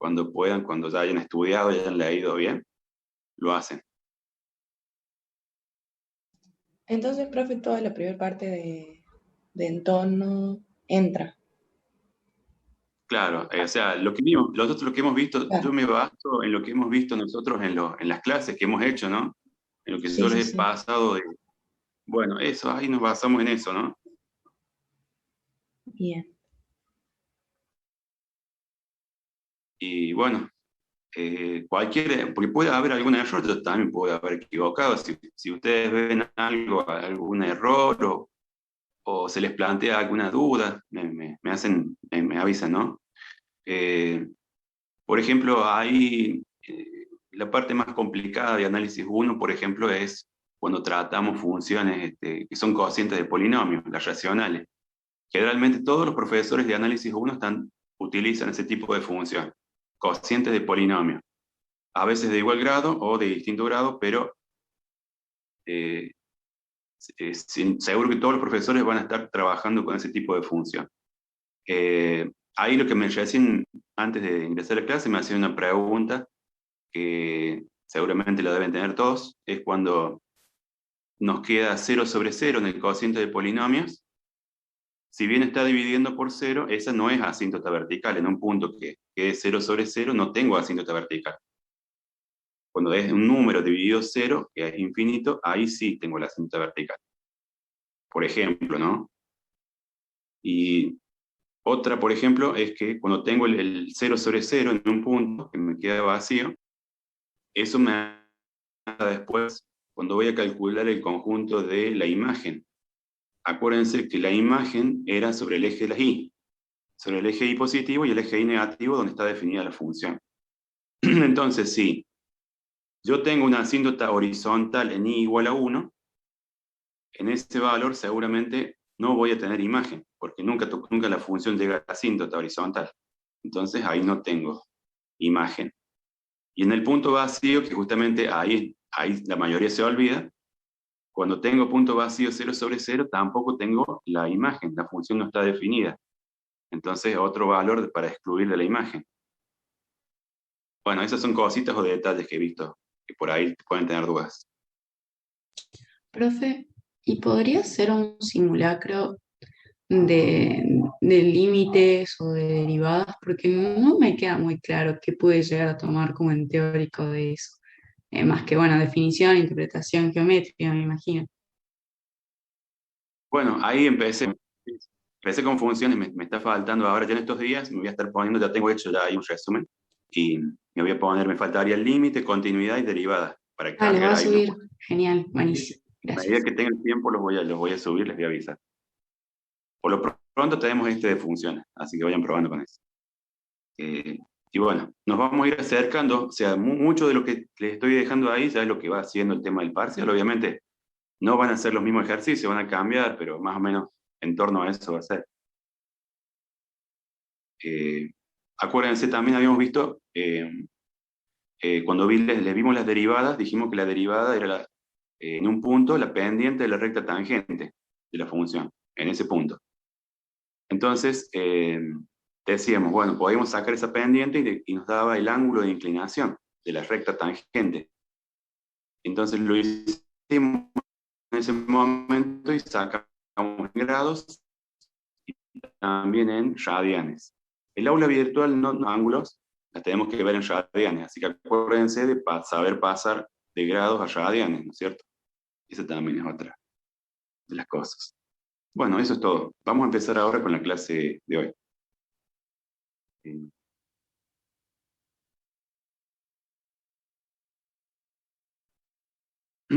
cuando puedan, cuando ya hayan estudiado y hayan leído bien, lo hacen. Entonces, profe, toda la primera parte de entorno entra. Claro, o sea, lo que vimos, nosotros lo que hemos visto, yo Claro. me baso en lo que hemos visto nosotros en las clases que hemos hecho, ¿no? En lo que Sí, yo sí, les he sí. pasado de, bueno, eso, ahí nos basamos en eso, ¿no? Bien. Y bueno, porque puede haber algún error, yo también puedo haber equivocado, si ustedes ven algo, algún error o se les plantea alguna duda, me avisan, ¿no? Eh, por ejemplo, la parte más complicada de análisis uno, por ejemplo, es cuando tratamos funciones que son cocientes de polinomios, las racionales. Generalmente todos los profesores de análisis uno utilizan ese tipo de función, cocientes de polinomios, a veces de igual grado o de distinto grado, pero eh, seguro que todos los profesores van a estar trabajando con ese tipo de función. Ahí lo que me recién, antes de ingresar a la clase, me hacía una pregunta que seguramente la deben tener todos, es cuando nos queda 0/0 en el cociente de polinomios. Si bien está dividiendo por cero, esa no es asíntota vertical. En un punto que es 0/0 no tengo asíntota vertical. Cuando es un número dividido cero, que es infinito, ahí sí tengo la asíntota vertical. Por ejemplo, ¿no? Y otra, por ejemplo, es que cuando tengo el 0/0 en un punto que me queda vacío, eso me da después cuando voy a calcular el conjunto de la imagen. Acuérdense que la imagen era sobre el eje de las y, sobre el eje y positivo y el eje y negativo donde está definida la función. Entonces, si yo tengo una asíntota horizontal en y igual a 1, en ese valor seguramente no voy a tener imagen, porque nunca la función llega a la asíntota horizontal. Entonces ahí no tengo imagen. Y en el punto vacío, que justamente ahí la mayoría se olvida, cuando tengo punto vacío 0/0, tampoco tengo la imagen, la función no está definida. Entonces, otro valor para excluir de la imagen. Bueno, esas son cositas o detalles que he visto que por ahí pueden tener dudas. Profe, ¿y podría ser un simulacro de límites o de derivadas? Porque no me queda muy claro qué puede llegar a tomar como en teórico de eso. Más que, bueno, definición, interpretación geométrica, me imagino. Bueno, ahí empecé con funciones, me está faltando ahora ya en estos días, me voy a estar poniendo, ya tengo hecho ya ahí un resumen, y me voy a poner, me faltaría el límite, continuidad y derivada, para Ah, les va cargar a ahí subir. Genial, buenísimo. a medida Gracias. que tenga el tiempo los voy a subir, les voy a avisar. Por lo pronto tenemos este de funciones, así que vayan probando con eso. Eh, y bueno, nos vamos a ir acercando, o sea, mucho de lo que les estoy dejando ahí ya es lo que va haciendo el tema del parcial. Obviamente no van a ser los mismos ejercicios, van a cambiar, pero más o menos en torno a eso va a ser. Eh, Acuérdense, también habíamos visto, cuando les vimos las derivadas, dijimos que la derivada era en un punto la pendiente de la recta tangente de la función, en ese punto. Entonces, decíamos, bueno, podíamos sacar esa pendiente y nos daba el ángulo de inclinación de la recta tangente. Entonces lo hicimos en ese momento y sacamos en grados y también en radianes. El aula virtual no ángulos, las tenemos que ver en radianes, así que acuérdense de saber pasar de grados a radianes, ¿no es cierto? Esa también es otra de las cosas. Bueno, eso es todo. Vamos a empezar ahora con la clase de hoy. Eh,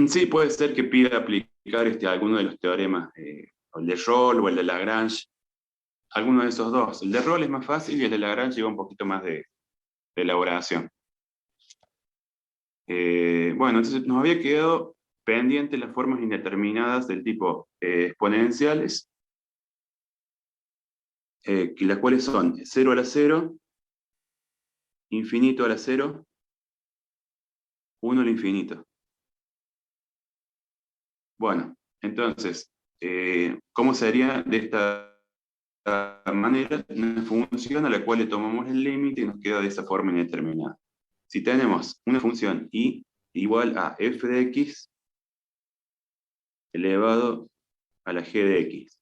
Sí, puede ser que pida aplicar alguno de los teoremas, o el de Rolle o el de Lagrange, alguno de esos dos. El de Rolle es más fácil y el de Lagrange lleva un poquito más de elaboración. Bueno, entonces nos había quedado pendiente las formas indeterminadas del tipo exponenciales, las cuales son 0 a la 0, infinito a la 0, 1 al infinito. Bueno, entonces, ¿cómo sería de esta manera una función a la cual le tomamos el límite y nos queda de esa forma indeterminada. Si tenemos una función y igual a f de x elevado a la g de x,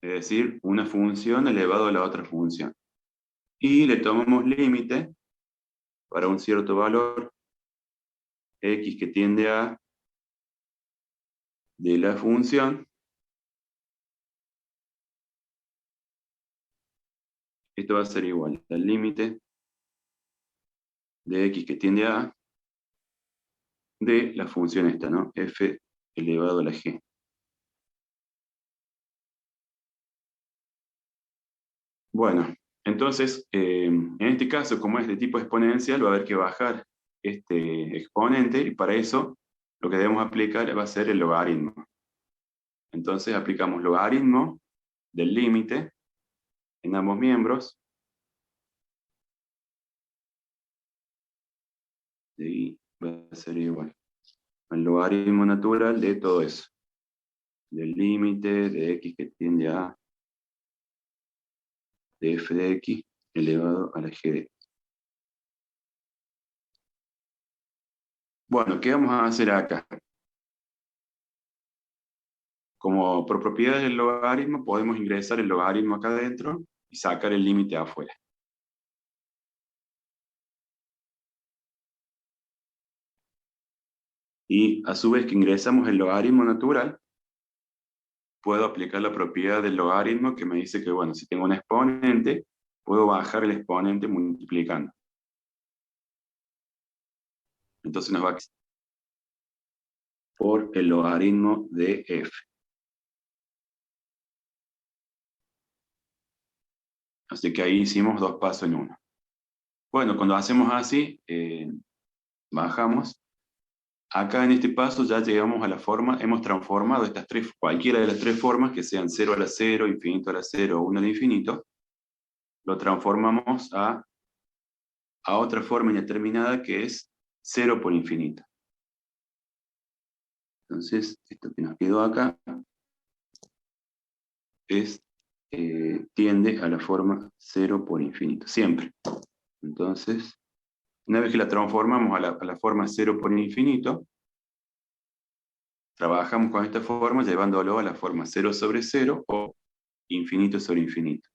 es decir, una función elevado a la otra función, y le tomamos límite para un cierto valor x que tiende a de la función, esto va a ser igual al límite de x que tiende a de la función esta, ¿no? F elevado a la g. Bueno, entonces, en este caso, como es de tipo exponencial, va a haber que bajar este exponente, y para eso lo que debemos aplicar va a ser el logaritmo. Entonces aplicamos logaritmo del límite en ambos miembros, y va a ser igual al logaritmo natural de todo eso, del límite de x que tiende a de f de x elevado a la g de x. Bueno, ¿qué vamos a hacer acá? Como por propiedad del logaritmo, podemos ingresar el logaritmo acá adentro y sacar el límite afuera. Y a su vez que ingresamos el logaritmo natural, puedo aplicar la propiedad del logaritmo que me dice que, bueno, si tengo un exponente, puedo bajar el exponente multiplicando. Entonces nos va a por el logaritmo de f. Así que ahí hicimos dos pasos en uno. Bueno, cuando hacemos así, bajamos. Acá en este paso ya llegamos a la forma, hemos transformado estas tres, cualquiera de las tres formas, que sean 0 a la 0, infinito a la 0 o 1 al infinito, lo transformamos a otra forma indeterminada que es 0 por infinito. Entonces, esto que nos quedó acá tiende a la forma 0 por infinito, siempre. Entonces, una vez que la transformamos a la forma 0 por infinito, trabajamos con esta forma llevándolo a la forma 0 sobre 0 o infinito sobre infinito.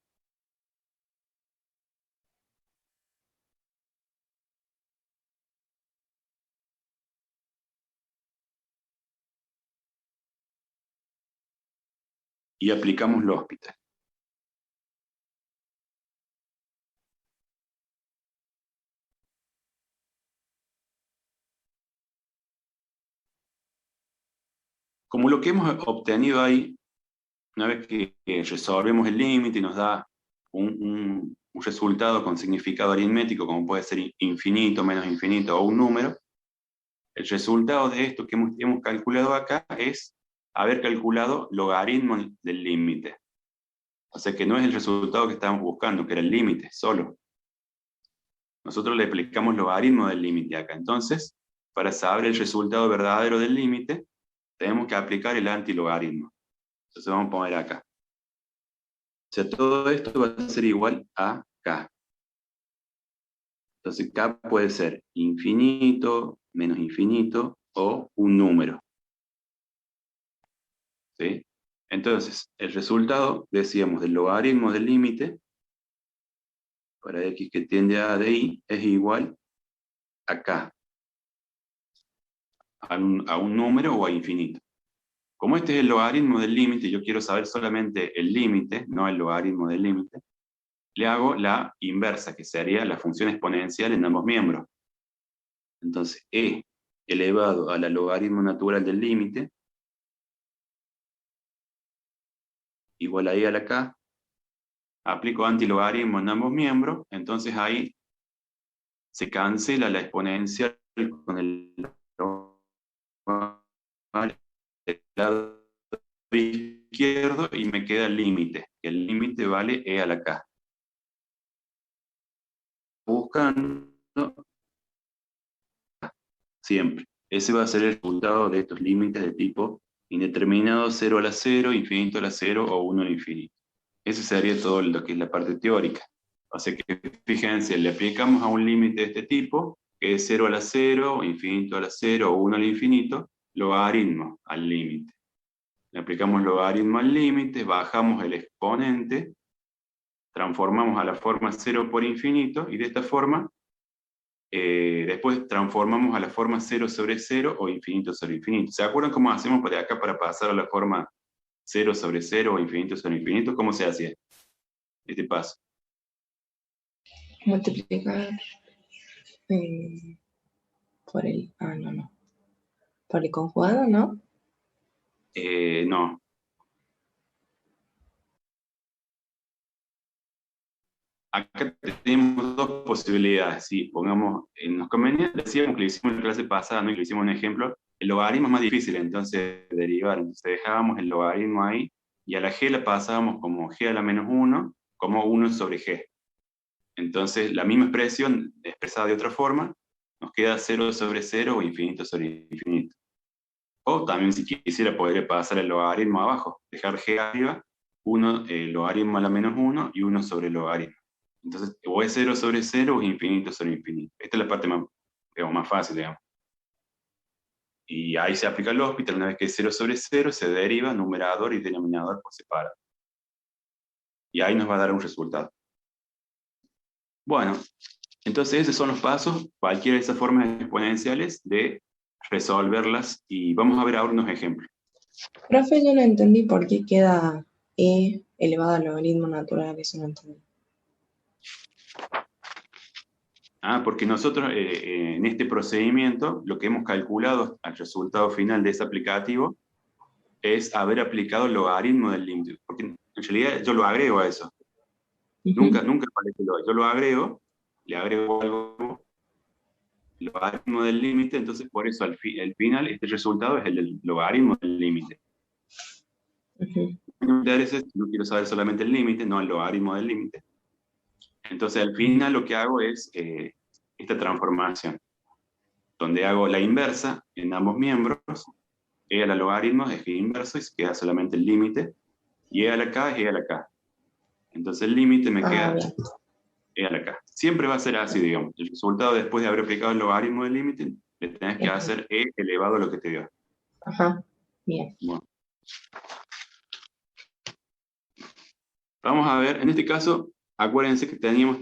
Y aplicamos L'Hospital. Como lo que hemos obtenido ahí, una vez que resolvemos el límite y nos da un resultado con significado aritmético, como puede ser infinito, menos infinito o un número, el resultado de esto que hemos calculado acá es haber calculado logaritmo del límite. O sea que no es el resultado que estábamos buscando, que era el límite solo. Nosotros le aplicamos logaritmo del límite acá. Entonces, para saber el resultado verdadero del límite, tenemos que aplicar el antilogaritmo. Entonces vamos a poner acá. O sea, todo esto va a ser igual a k. Entonces k puede ser infinito, menos infinito o un número. ¿Sí? Entonces, el resultado, decíamos, del logaritmo del límite para x que tiende a de y es igual a k, a un número o a infinito. Como este es el logaritmo del límite, yo quiero saber solamente el límite, no el logaritmo del límite, le hago la inversa, que sería la función exponencial en ambos miembros. Entonces, e elevado a la logaritmo natural del límite, igual a e a la k, aplico antilogaritmo en ambos miembros, entonces ahí se cancela la exponencial con el lado izquierdo y me queda el límite. El límite vale e a la k. Buscando siempre. Ese va a ser el resultado de estos límites de tipo indeterminado, 0 a la 0, infinito a la 0 o 1 al infinito. Eso sería todo lo que es la parte teórica. O sea que, fíjense, le aplicamos a un límite de este tipo, que es 0 a la 0, infinito a la 0, o 1 al infinito, logaritmo al límite. Le aplicamos logaritmo al límite, bajamos el exponente, transformamos a la forma 0 por infinito, y de esta forma, después transformamos a la forma 0 sobre 0 o infinito sobre infinito. ¿Se acuerdan cómo hacemos para acá para pasar a la forma 0 sobre 0 o infinito sobre infinito? ¿Cómo se hacía este paso? Multiplicar por el... Ah, no, no. Por el conjugado, ¿no? No. Acá tenemos dos posibilidades. Si pongamos, en los convenientes, decíamos que lo hicimos en la clase pasada, ¿no? Y que lo hicimos un ejemplo. El logaritmo es más difícil, entonces, derivar. Entonces dejábamos el logaritmo ahí, y a la g la pasábamos como g a la menos 1, como 1 sobre g. Entonces, la misma expresión, expresada de otra forma, nos queda 0 sobre 0 o infinito sobre infinito. O también, si quisiera, podría pasar el logaritmo abajo, dejar g arriba, 1, logaritmo a la menos 1 y 1 sobre el logaritmo. Entonces, o es 0 sobre 0 o es infinito sobre infinito. Esta es la parte más, digamos, más fácil, digamos. Y ahí se aplica el hospital. Una vez que es 0 sobre 0, se deriva numerador y denominador por separado. Y ahí nos va a dar un resultado. Bueno, entonces esos son los pasos, cualquiera de esas formas exponenciales, de resolverlas. Y vamos a ver ahora unos ejemplos. Profe, yo no entendí por qué queda e elevado al logaritmo natural, eso no entendí. Porque nosotros en este procedimiento lo que hemos calculado al resultado final de ese aplicativo es haber aplicado el logaritmo del límite, porque en realidad yo lo agrego a eso. Nunca aparece yo lo agrego, le agrego algo, el logaritmo del límite, entonces por eso al final este resultado es el logaritmo del límite. No quiero saber solamente el límite, no el logaritmo del límite. Entonces al final lo que hago es esta transformación, donde hago la inversa en ambos miembros. E a la logaritmo es y inverso y se queda solamente el límite, y e a la k es e a la k. Entonces el límite me queda Bien. e a la k. Siempre va a ser así, digamos. El resultado, después de haber aplicado el logaritmo del límite, le tenés que hacer e elevado a lo que te dio. Ajá, bien. Bueno. Vamos a ver, en este caso, acuérdense que teníamos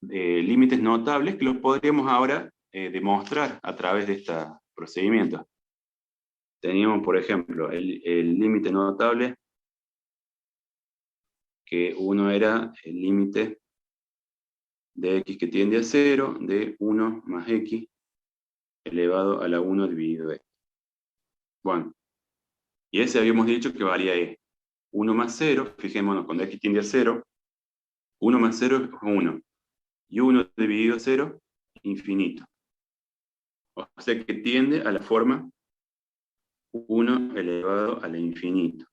límites notables que los podríamos ahora demostrar a través de este procedimiento. Teníamos, por ejemplo, el límite notable, que uno era el límite de x que tiende a 0, de 1 más x elevado a la 1 dividido x. Bueno, y ese habíamos dicho que valía e. 1 más 0, fijémonos, cuando x tiende a 0, 1 más 0 es 1. Y 1 dividido a 0, infinito. O sea que tiende a la forma 1 elevado a la infinito.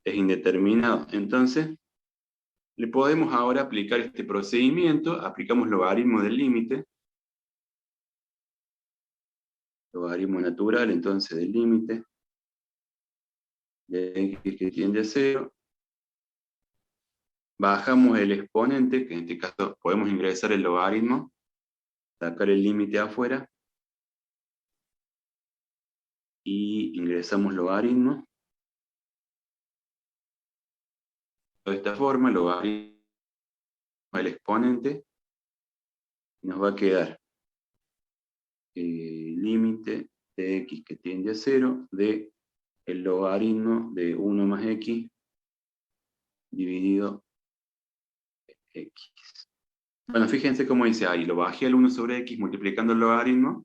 Es indeterminado. Entonces, le podemos ahora aplicar este procedimiento. Aplicamos logaritmo del límite. Logaritmo natural, entonces, del límite de x que tiende a 0. Bajamos el exponente, que en este caso podemos ingresar el logaritmo, sacar el límite afuera, y ingresamos logaritmo. De esta forma, logaritmo el exponente, nos va a quedar límite de x que tiende a 0 de el logaritmo de 1 más x dividido x. Bueno, fíjense cómo dice ahí, lo bajé al 1 sobre x multiplicando el logaritmo.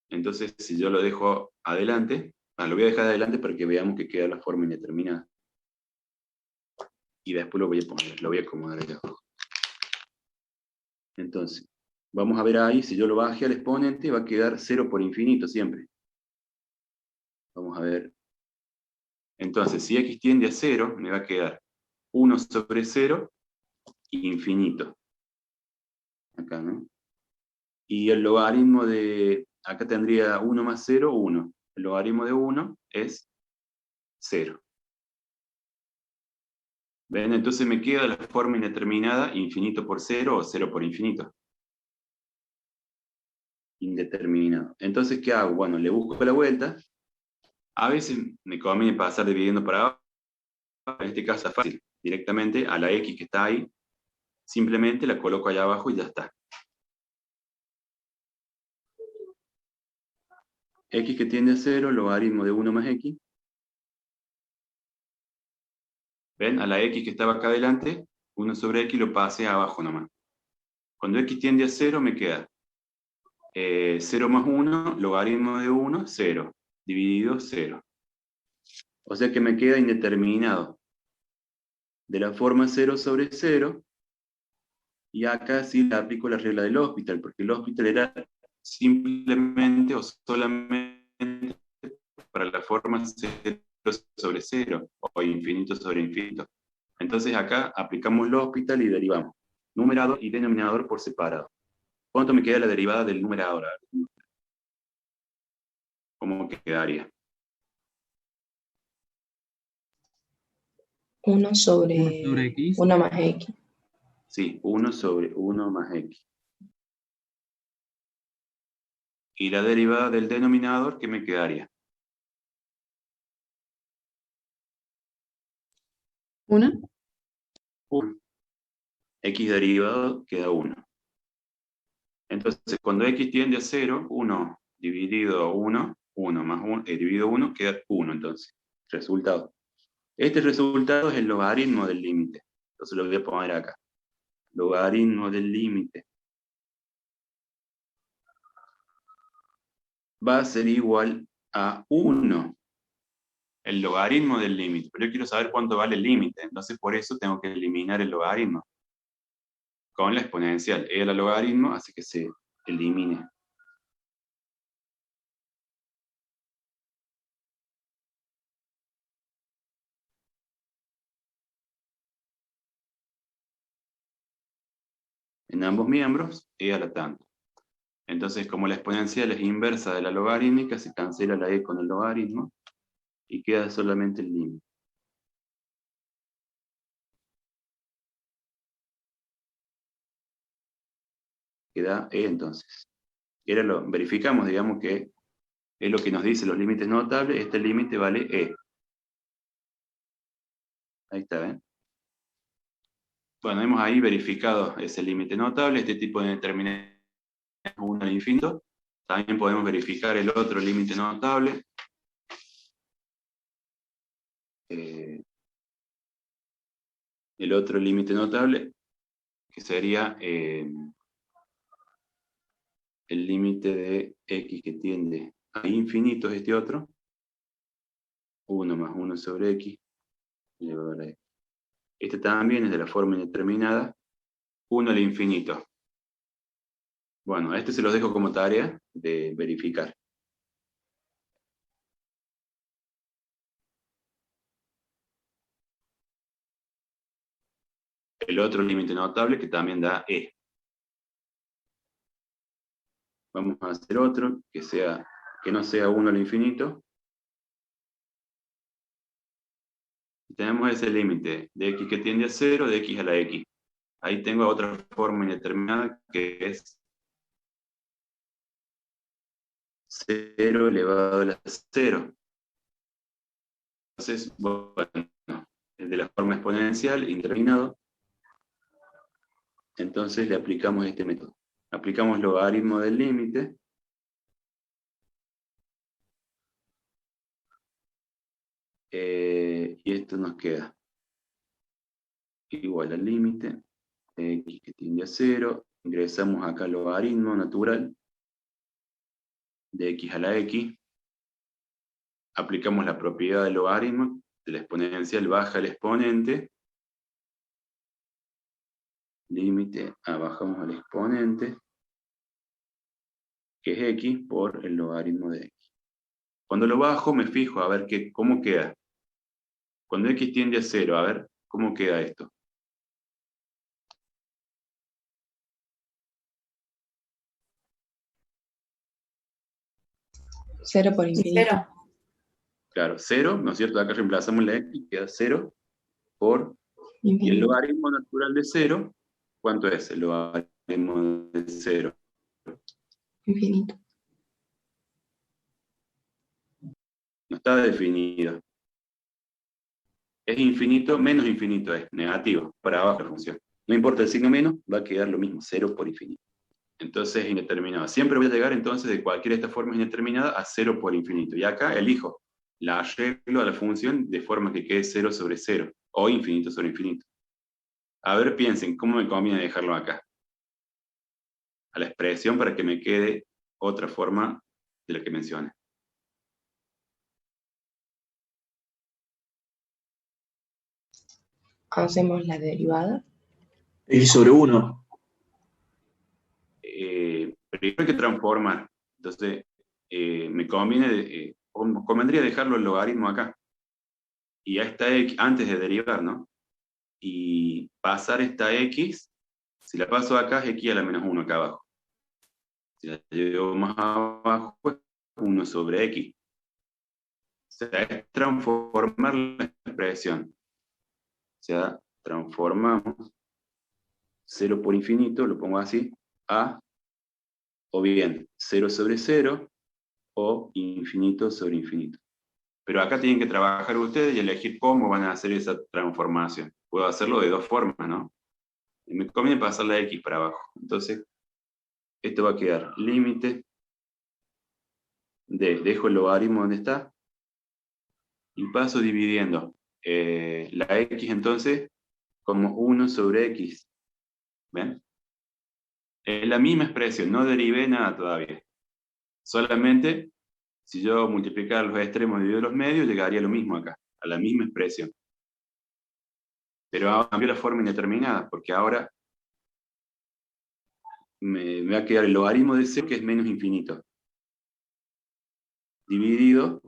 Entonces, si yo lo dejo adelante, lo voy a dejar adelante para que veamos que queda la forma indeterminada. Y después lo voy a poner, lo voy a acomodar ahí abajo. Entonces, vamos a ver ahí, si yo lo bajé al exponente, va a quedar 0 por infinito siempre. Vamos a ver. Entonces, si x tiende a 0, me va a quedar 1 sobre 0 infinito. Acá, ¿no? Y el logaritmo de, acá tendría 1 más 0, 1. El logaritmo de 1 es 0. ¿Ven? Entonces me queda la forma indeterminada, infinito por cero o cero por infinito. Indeterminado. Entonces, ¿qué hago? Bueno, le busco la vuelta. A veces me conviene pasar dividiendo para abajo. En este caso es fácil. Directamente a la X que está ahí, simplemente la coloco allá abajo y ya está. X que tiende a 0, logaritmo de 1 más X. ¿Ven? A la X que estaba acá adelante, 1 sobre X lo pasé abajo nomás. Cuando X tiende a 0 me queda 0 más 1, logaritmo de 1, 0. Dividido 0. O sea que me queda indeterminado. De la forma 0 sobre 0. Y acá sí le aplico la regla del hospital, porque el hospital era simplemente o solamente para la forma 0 sobre 0 o infinito sobre infinito. Entonces acá aplicamos el hospital y derivamos numerador y denominador por separado. ¿Cuánto me queda la derivada del numerador? ¿Cómo quedaría? 1 1 sobre sobre X. 1 más X. Sí, 1 sobre 1 más X. Y la derivada del denominador, ¿qué me quedaría? 1. 1. X derivado queda 1. Entonces, cuando X tiende a 0, 1 dividido 1, 1 más 1, dividido 1, queda 1 entonces. Resultado. Este resultado es el logaritmo del límite. Entonces lo voy a poner acá. Logaritmo del límite va a ser igual a 1. El logaritmo del límite. Pero yo quiero saber cuánto vale el límite. Entonces por eso tengo que eliminar el logaritmo con la exponencial. El logaritmo hace que se elimine. En ambos miembros, e a la tanto. Entonces, como la exponencial es inversa de la logarítmica, se cancela la e con el logaritmo y queda solamente el límite. Queda e entonces. Verificamos, digamos que es lo que nos dice los límites notables, este límite vale e. Ahí está, ¿ven? Bueno, hemos ahí verificado ese límite notable, este tipo de determinante 1 al infinito. También podemos verificar el otro límite notable. El otro límite notable, que sería el límite de x que tiende a infinito, es este otro. 1 más 1 sobre x elevado a la x. Este también es de la forma indeterminada, 1 al infinito. Bueno, este se los dejo como tarea de verificar. El otro límite notable que también da e. Vamos a hacer otro que no sea 1 al infinito. Y tenemos ese límite de x que tiende a 0, de x a la x. Ahí tengo otra forma indeterminada que es 0 elevado a la 0. Entonces, bueno, es de la forma exponencial, indeterminado. Entonces le aplicamos este método. Aplicamos logaritmo del límite. Y esto nos queda igual al límite de x que tiende a 0. Ingresamos acá el logaritmo natural de x a la x. Aplicamos la propiedad del logaritmo, de la exponencial baja el exponente. Límite, bajamos al exponente, que es x, por el logaritmo de x. Cuando lo bajo me fijo a ver cómo queda. Cuando x tiende a 0, a ver cómo queda esto. Cero por infinito. 0. Claro, 0, ¿no es cierto? Acá reemplazamos la x, queda 0 por Y el Infinito. logaritmo natural de 0, ¿cuánto es el logaritmo de 0? Infinito. No está definido. Es infinito, menos infinito es negativo, para abajo la función. No importa el signo menos, va a quedar lo mismo, 0 por infinito. Entonces es indeterminado. Siempre voy a llegar entonces de cualquiera de estas formas indeterminadas a 0 por infinito. Y acá elijo, la arreglo a la función de forma que quede 0 sobre 0, o infinito sobre infinito. A ver, piensen, ¿cómo me conviene dejarlo acá? A la expresión para que me quede otra forma de la que mencioné. Hacemos la derivada. X sobre 1. Primero hay que transformar. Entonces, me conviene, convendría dejarlo el logaritmo acá. Y a esta X, antes de derivar, ¿no? Y pasar esta X, si la paso acá es X a la menos 1 acá abajo. Si la llevo más abajo, es 1 sobre X. O sea, es transformar la expresión. O sea, transformamos 0 por infinito, lo pongo así, a, o bien 0 sobre 0, o infinito sobre infinito. Pero acá tienen que trabajar ustedes y elegir cómo van a hacer esa transformación. Puedo hacerlo de dos formas, ¿no? Y me conviene pasar la X para abajo. Entonces, esto va a quedar límite de, dejo el logaritmo donde está, y paso dividiendo la X entonces como 1 sobre X. ¿Ven? Es la misma expresión, no derivé nada todavía. Solamente, si yo multiplicara los extremos y divido los medios, llegaría a lo mismo acá, a la misma expresión. Pero ahora cambió la forma indeterminada, porque ahora me va a quedar el logaritmo de 0, que es menos infinito, dividido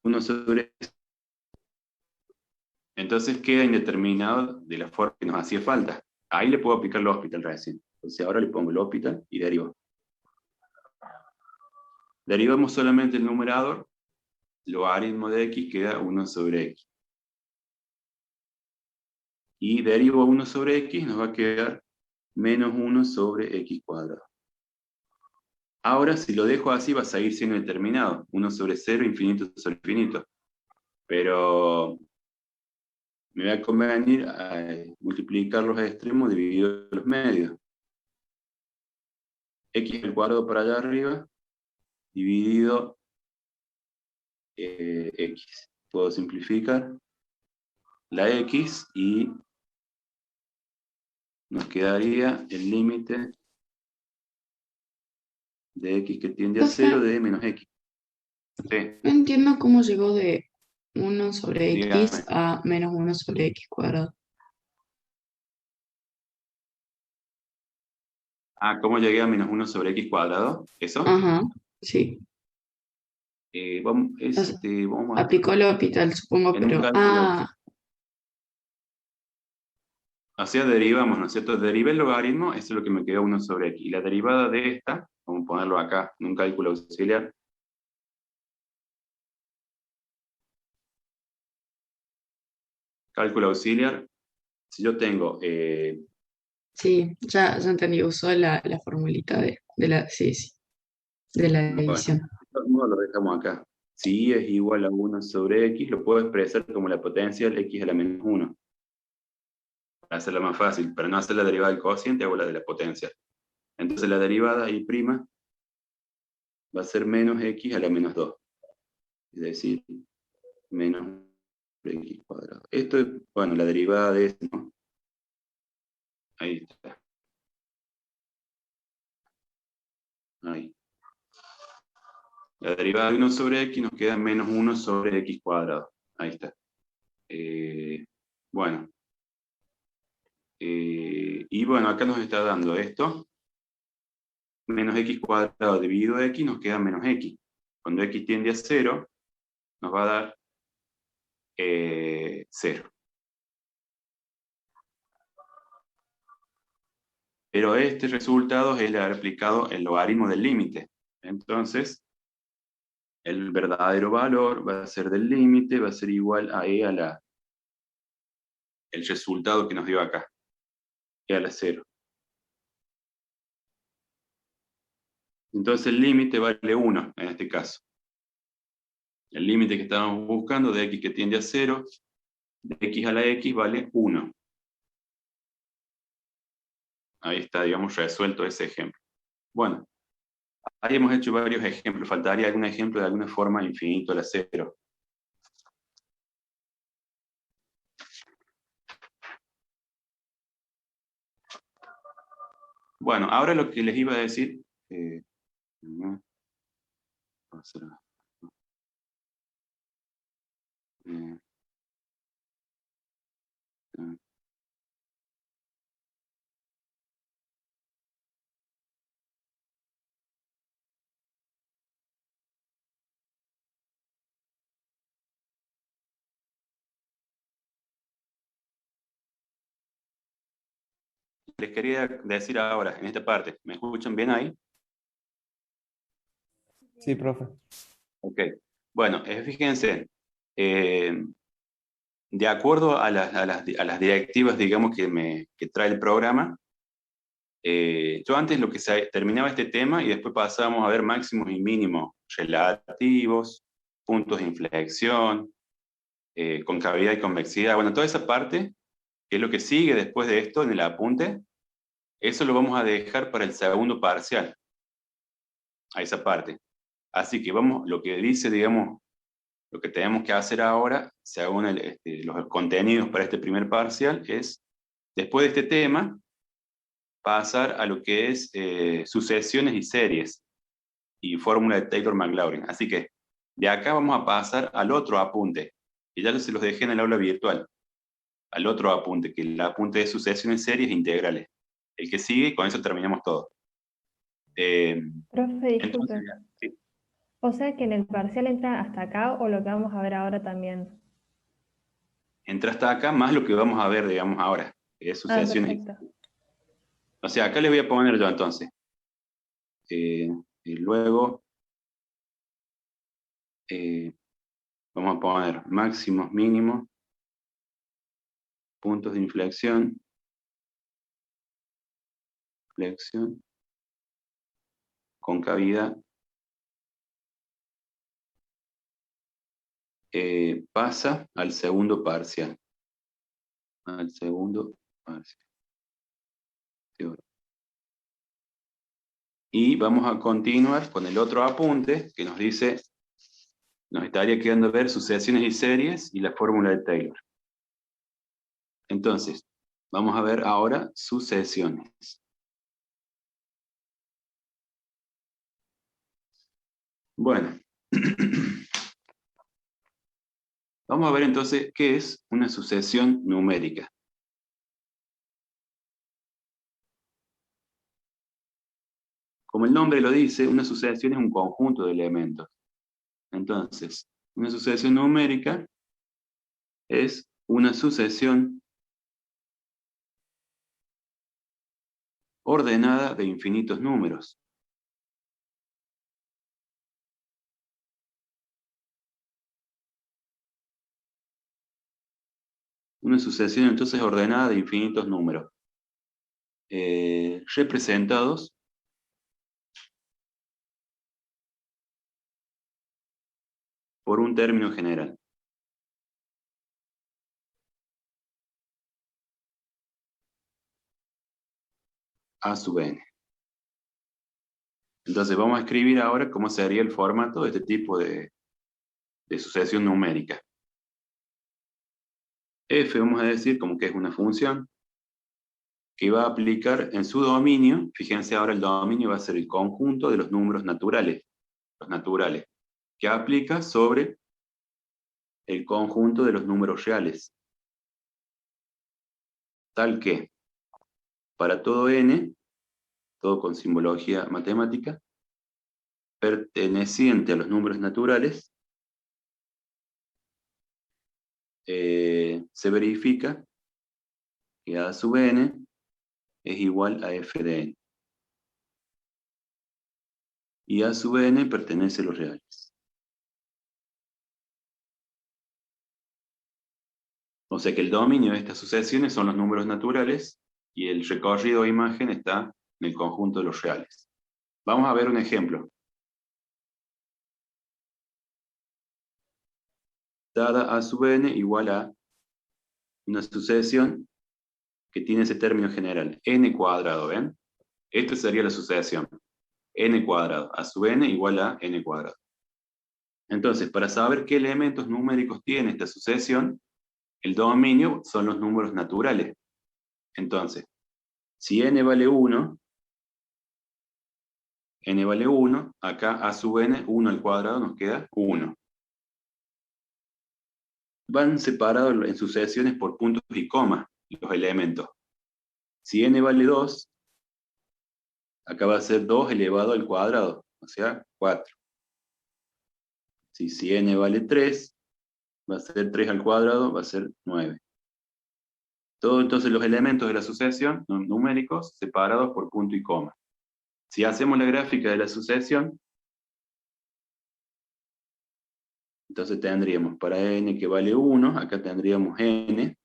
1 sobre... Entonces queda indeterminado de la forma que nos hacía falta. Ahí le puedo aplicar el hospital recién. Entonces ahora le pongo el hospital y derivo. Derivamos solamente el numerador, logaritmo de x queda 1 sobre x. Y derivo 1 sobre x, nos va a quedar menos 1 sobre x cuadrado. Ahora, si lo dejo así, va a seguir siendo determinado. 1 sobre 0, infinito sobre infinito. Pero me va a convenir multiplicar los extremos dividido los medios. X al cuadrado para allá arriba, dividido X. Puedo simplificar la X y nos quedaría el límite de X que tiende a Entonces, 0 de menos X. Sí, no entiendo cómo llegó de 1 sobre X dígame. a menos 1 sobre X cuadrado. Ah, ¿cómo llegué a menos 1 sobre X cuadrado? ¿Eso? Ajá, sí. Vamos, Entonces, vamos a aplicó el hospital, supongo, en un pero... cálculo. O sea, derivamos, ¿no es cierto? Derivé el logaritmo, eso es lo que me quedó 1 sobre X. Y la derivada de esta, vamos a ponerlo acá, en un cálculo auxiliar. Cálculo auxiliar, si yo tengo sí, ya entendí, usó la formulita sí, sí, de la bueno, división. de todos modos lo dejamos acá. Si y es igual a 1 sobre x, lo puedo expresar como la potencial x a la menos 1. Para hacerla más fácil, para no hacer la derivada del cociente, hago la de la potencial. Entonces la derivada y prima va a ser menos x a la menos 2. Es decir, menos x cuadrado. Esto es, bueno, la derivada de esto, ¿no? Ahí está. Ahí. La derivada de 1 sobre x nos queda menos 1 sobre x cuadrado. Ahí está. Bueno. Y bueno, acá nos está dando esto. Menos x cuadrado dividido x nos queda menos x. Cuando x tiende a 0, nos va a dar 0. Pero este resultado es el haber aplicado el logaritmo del límite. Entonces, el verdadero valor va a ser del límite, va a ser igual a e a el resultado que nos dio acá, e a la 0. Entonces el límite vale 1 en este caso. El límite que estábamos buscando de x que tiende a 0, de x a la x vale 1. Ahí está, digamos, resuelto ese ejemplo. Bueno, ahí hemos hecho varios ejemplos. Faltaría algún ejemplo de alguna forma infinito a la 0. Bueno, ahora lo que les iba a decir... no, va a ser, eh, les quería decir ahora, en esta parte, ¿me escuchan bien ahí? Sí, profe. Ok. Bueno, fíjense, eh, de acuerdo a las directivas, digamos, que trae el programa, yo antes lo que terminaba este tema y después pasábamos a ver máximos y mínimos relativos, puntos de inflexión, concavidad y convexidad. Bueno, toda esa parte, que es lo que sigue después de esto en el apunte, eso lo vamos a dejar para el segundo parcial, a esa parte. Así que vamos, lo que dice, digamos, lo que tenemos que hacer ahora, según los contenidos para este primer parcial, es, después de este tema, pasar a lo que es sucesiones y series y fórmula de Taylor-Maclaurin. Así que de acá vamos a pasar al otro apunte, y ya se los dejé en el aula virtual, al otro apunte, que es el apunte de sucesiones, series e integrales. El que sigue, y con eso terminamos todo. Profe, disculpe. Entonces, sí, O sea que en el parcial entra hasta acá o lo que vamos a ver ahora también. entra hasta acá más lo que vamos a ver, digamos, ahora, que es Ah, sucesiones. perfecto. O sea, acá les voy a poner yo entonces. Y luego vamos a poner máximos, mínimos, puntos de inflexión, flexión, concavidad, pasa al segundo parcial. Al segundo parcial. Y vamos a continuar con el otro apunte que nos dice, nos estaría quedando ver sucesiones y series y la fórmula de Taylor. Entonces, vamos a ver ahora sucesiones. Bueno, vamos a ver entonces qué es una sucesión numérica. Como el nombre lo dice, una sucesión es un conjunto de elementos. Entonces, una sucesión numérica es una sucesión ordenada de infinitos números. Una sucesión entonces ordenada de infinitos números, representados por un término general. A sub n. Entonces vamos a escribir ahora cómo sería el formato de este tipo de sucesión numérica. F vamos a decir como que es una función que va a aplicar en su dominio, fíjense ahora el dominio va a ser el conjunto de los números naturales, los naturales, que aplica sobre el conjunto de los números reales. Tal que, para todo n, todo con simbología matemática, perteneciente a los números naturales, se verifica que A sub n es igual a f de n. Y A sub n pertenece a los reales. O sea que el dominio de estas sucesiones son los números naturales y el recorrido de imagen está en el conjunto de los reales. Vamos a ver un ejemplo. Dada a sub n igual a una sucesión que tiene ese término general, n cuadrado, ¿ven? Esta sería la sucesión, n cuadrado, a sub n igual a n cuadrado. Entonces, para saber qué elementos numéricos tiene esta sucesión, el dominio son los números naturales. Entonces, si n vale 1, acá a sub n, 1 al cuadrado nos queda 1. Van separados en sucesiones por puntos y comas los elementos. Si n vale 2, acá va a ser 2 elevado al cuadrado, o sea, 4. Si n vale 3, va a ser 3 al cuadrado, va a ser 9. Todo entonces los elementos de la sucesión, numéricos, separados por punto y coma. Si hacemos la gráfica de la sucesión, entonces tendríamos para n que vale 1, acá tendríamos n.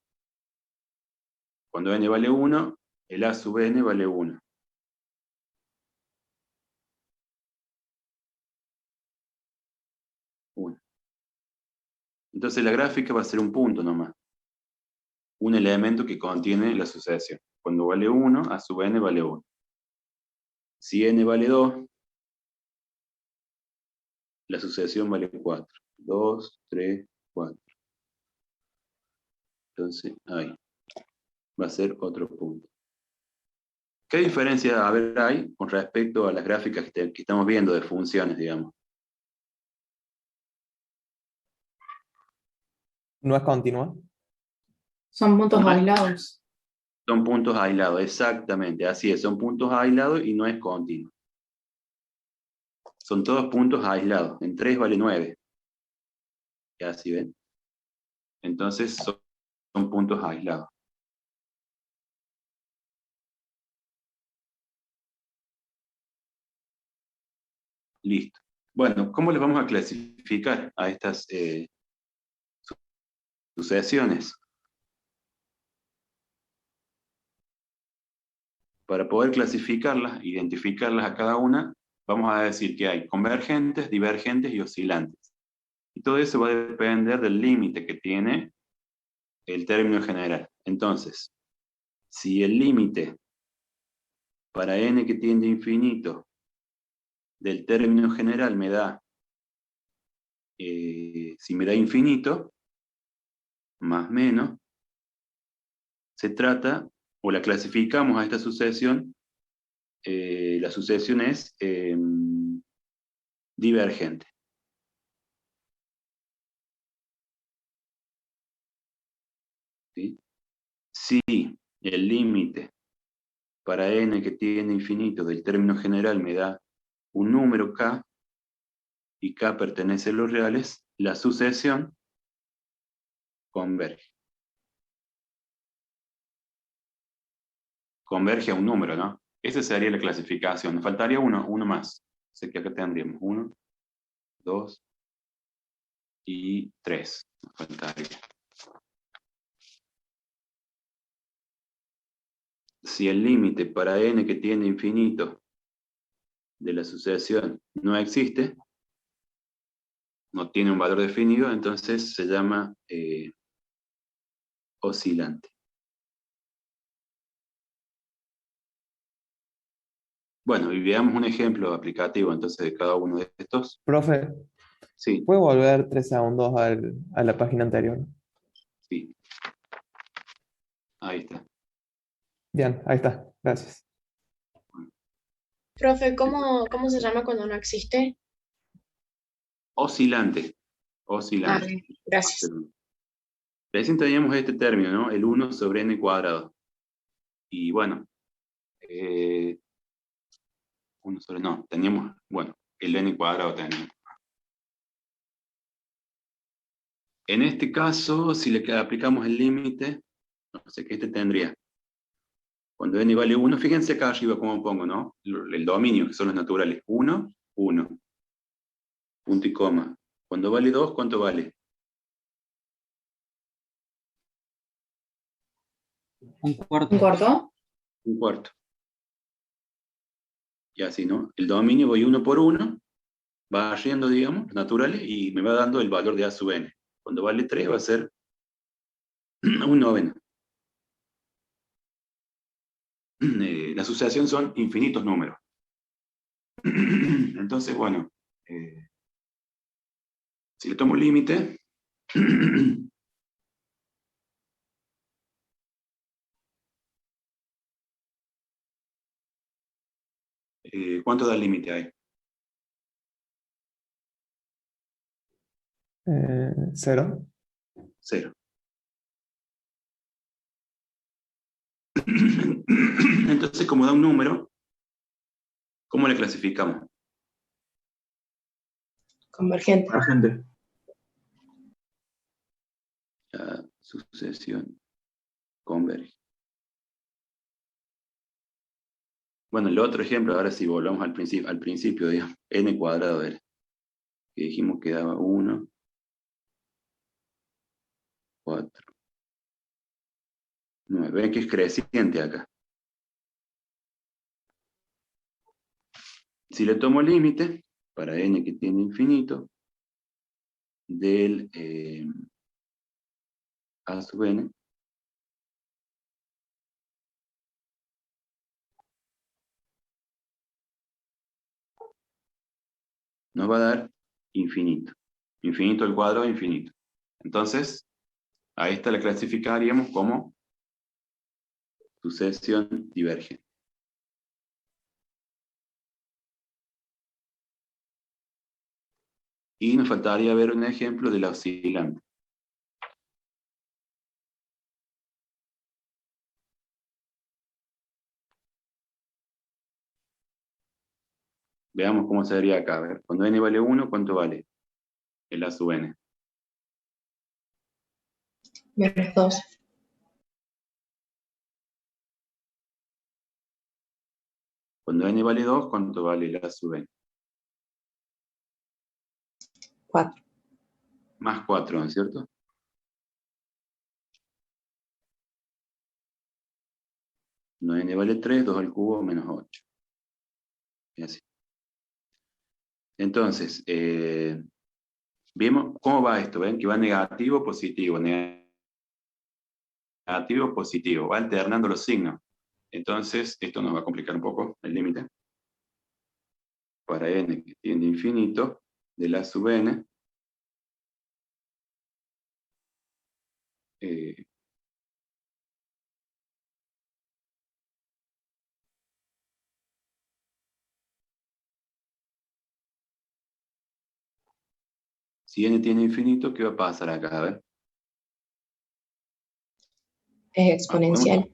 Cuando n vale 1, el a sub n vale 1. Entonces la gráfica va a ser un punto nomás. Un elemento que contiene la sucesión. Cuando vale 1, a sub n vale 1. Si n vale 2, la sucesión vale 4. 2, 3, 4. Entonces, ahí. Va a ser otro punto. ¿Qué diferencia hay con respecto a las gráficas que estamos viendo de funciones, digamos? ¿No es continua? Son puntos ¿Cómo es? aislados. Son puntos aislados, exactamente. Así es, son puntos aislados y no es continuo. Son todos puntos aislados. En 3 vale 9. ¿Ya así ven? Entonces son puntos aislados. Listo. Bueno, ¿cómo les vamos a clasificar a estas sucesiones? Para poder clasificarlas, identificarlas a cada una, vamos a decir que hay convergentes, divergentes y oscilantes. Y todo eso va a depender del límite que tiene el término general. Entonces, si el límite para n que tiende a infinito del término general me da, si me da infinito, más menos, se trata, o la clasificamos a esta sucesión, la sucesión es divergente. ¿Sí? Si el límite para n que tiende a infinito del término general me da un número k, y k pertenece a los reales, la sucesión converge. Converge a un número, ¿no? Esa sería la clasificación. Nos faltaría uno más. Así que acá tendríamos 1, 2 y 3. Nos faltaría. Si el límite para n que tiende a infinito de la sucesión no existe, no tiene un valor definido, entonces se llama oscilante. Bueno, y veamos un ejemplo aplicativo entonces de cada uno de estos. Profe, Sí, ¿puedo volver 3 segundos a la página anterior? sí. Ahí está. Bien, ahí está. Gracias. Profe, ¿cómo se llama cuando no existe? Oscilante. Ah, Oscilante. bien, gracias. Recién teníamos este término, ¿no? El 1 sobre n cuadrado. Y bueno, 1 sobre, no, teníamos, bueno, el n cuadrado teníamos. En este caso, si le aplicamos el límite, no sé qué tendría. Cuando n vale 1, fíjense acá arriba cómo pongo, ¿no? El dominio, que son los naturales. 1, 1. Punto y coma. Cuando vale 2, ¿cuánto vale? Un cuarto. ¿Un cuarto? Un cuarto. Y así, ¿no? El dominio voy uno por uno, va yendo, digamos, los naturales, y me va dando el valor de A sub n. Cuando vale 3 va a ser un noveno. La sucesión son infinitos números. Entonces, bueno, si le tomo límite, ¿cuánto da el límite ahí? 0. 0. Entonces, como da un número, ¿cómo le clasificamos? Convergente. Convergente. La sucesión converge. Bueno, el otro ejemplo, ahora si volvamos al principio, digamos, n cuadrado era, que dijimos que daba 1, 4, 9. Ven que es creciente acá. Si le tomo límite, para n que tiene infinito, del a sub n, nos va a dar infinito. Infinito al cuadrado, infinito. Entonces, a esta la clasificaríamos como sucesión divergente. Y nos faltaría ver un ejemplo de la oscilante. Veamos cómo sería acá. A ver, cuando n vale 1, ¿cuánto vale el a sub n? Menos 2. Cuando n vale 2, ¿cuánto vale el a sub n? 4. Más 4, ¿no es cierto? Cuando n vale 3, 2 al cubo menos 8. Y así. Entonces, vemos cómo va esto. ¿Ven? Que va negativo, positivo, negativo, positivo. Va alternando los signos. Entonces, esto nos va a complicar un poco el límite. Para n que tiende a infinito, del a sub n, si n tiene infinito, ¿qué va a pasar acá? A ver. Es exponencial.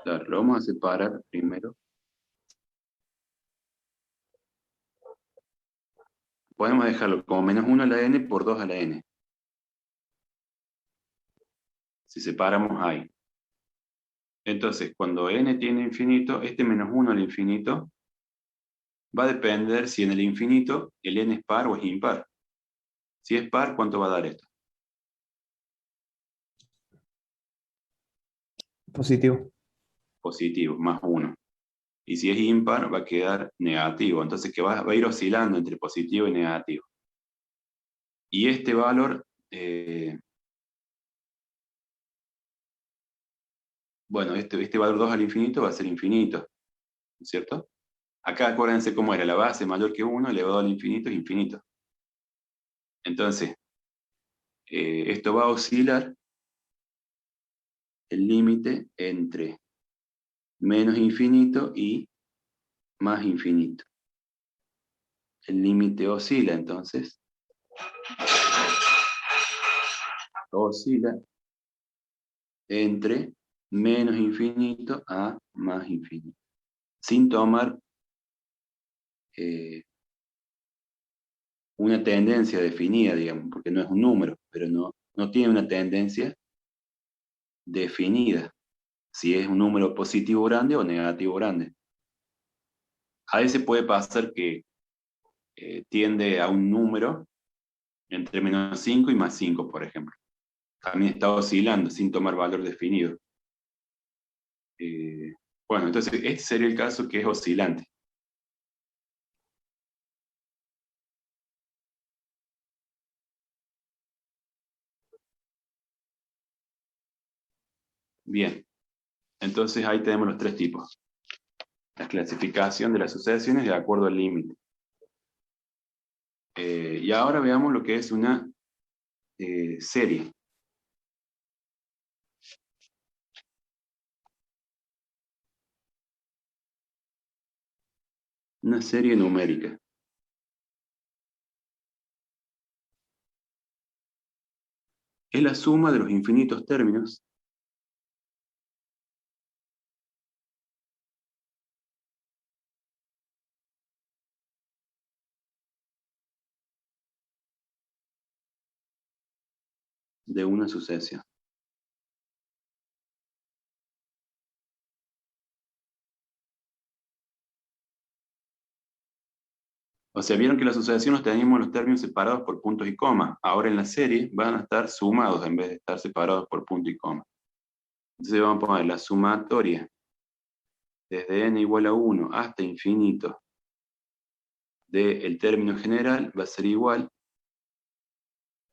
Claro, lo vamos a separar primero. Podemos dejarlo como menos 1 a la n por 2 a la n. Si separamos ahí. Entonces, cuando n tiene infinito, este menos 1 al infinito va a depender si en el infinito el n es par o es impar. Si es par, ¿cuánto va a dar esto? Positivo. Positivo, más 1. Y si es impar, va a quedar negativo. Entonces, que va a ir oscilando entre positivo y negativo. Y este valor, bueno, este valor 2 al infinito va a ser infinito, ¿no es cierto? Acá acuérdense cómo era, la base mayor que 1 elevado al infinito es infinito. Entonces, esto va a oscilar el límite entre menos infinito y más infinito. El límite oscila, entonces, oscila entre menos infinito a más infinito, sin tomar una tendencia definida, digamos, porque no es un número, pero no tiene una tendencia definida, si es un número positivo grande o negativo grande. A veces puede pasar que tiende a un número entre menos 5 y más 5, por ejemplo. También está oscilando sin tomar valor definido. Eh, bueno, entonces este sería el caso que es oscilante. Bien, entonces ahí tenemos los tres tipos. La clasificación de las sucesiones de acuerdo al límite. Y ahora veamos lo que es una serie. Una serie numérica. Es la suma de los infinitos términos de una sucesión. O sea, vieron que la sucesión los teníamos los términos separados por puntos y comas. Ahora en la serie van a estar sumados en vez de estar separados por punto y coma. Entonces vamos a poner la sumatoria desde n igual a 1 hasta infinito del término general va a ser igual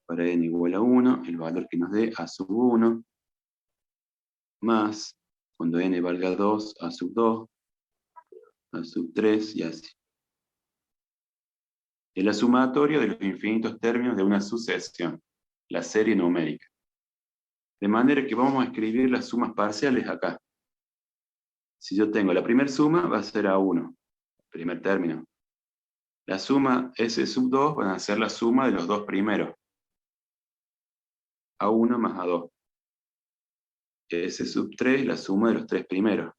para n igual a 1, el valor que nos dé a sub 1, más, cuando n valga 2, a sub 2, a sub 3 y así. Es la sumatoria de los infinitos términos de una sucesión, la serie numérica. De manera que vamos a escribir las sumas parciales acá. Si yo tengo la primera suma, va a ser A1, primer término. La suma S sub 2 van a ser la suma de los dos primeros. A1 más A2. S sub 3, la suma de los tres primeros.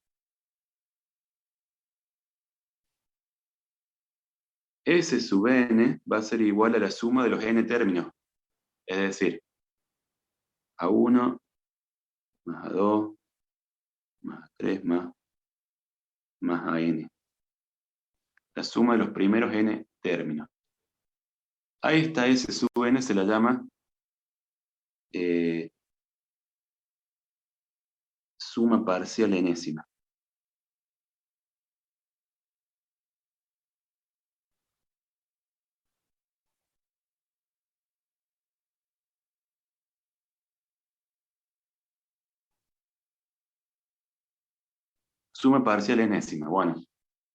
S sub n va a ser igual a la suma de los n términos. Es decir, A1 más A2 más A3 más AN. La suma de los primeros n términos. A esta S sub n se la llama suma parcial enésima. Suma parcial enésima. Bueno,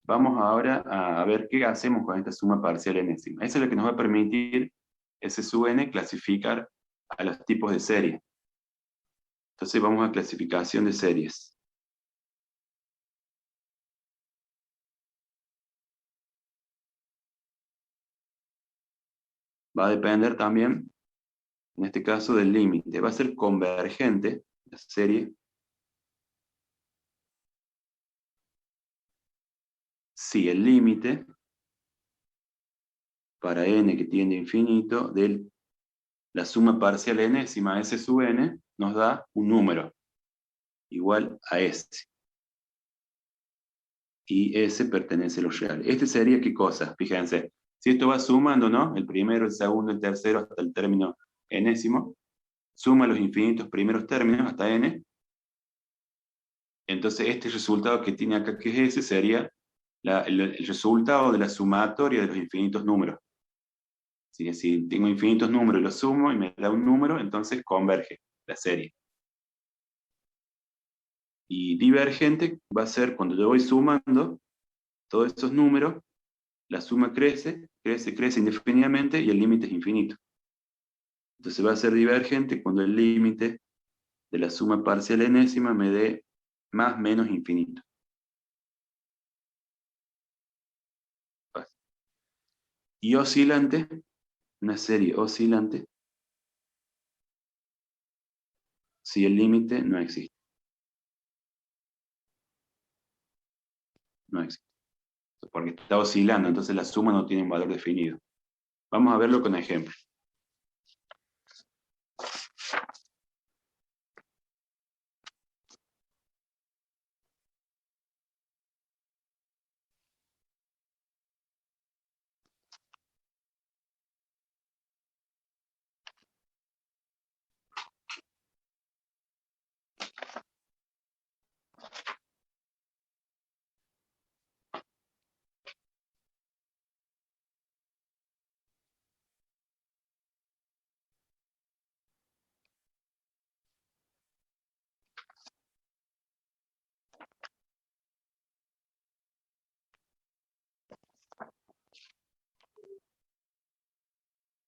vamos ahora a ver qué hacemos con esta suma parcial enésima. Eso es lo que nos va a permitir S sub n clasificar a los tipos de serie. Entonces vamos a clasificación de series. Va a depender también, en este caso, del límite. Va a ser convergente la serie si el límite para n que tiende a infinito de la suma parcial enésima S sub n nos da un número igual a S. Y S pertenece a lo real. Este sería ¿qué cosa? Fíjense, si esto va sumando, ¿no? El primero, el segundo, el tercero, hasta el término enésimo, suma los infinitos primeros términos hasta n. Entonces este resultado que tiene acá, que es S, sería el resultado de la sumatoria de los infinitos números. Si tengo infinitos números y los sumo y me da un número, entonces converge la serie. Y divergente va a ser cuando yo voy sumando todos esos números, la suma crece, crece, crece indefinidamente y el límite es infinito. Entonces va a ser divergente cuando el límite de la suma parcial enésima me dé más menos infinito. Y oscilante, una serie oscilante, si el límite no existe. No existe. Porque está oscilando, entonces la suma no tiene un valor definido. Vamos a verlo con ejemplo.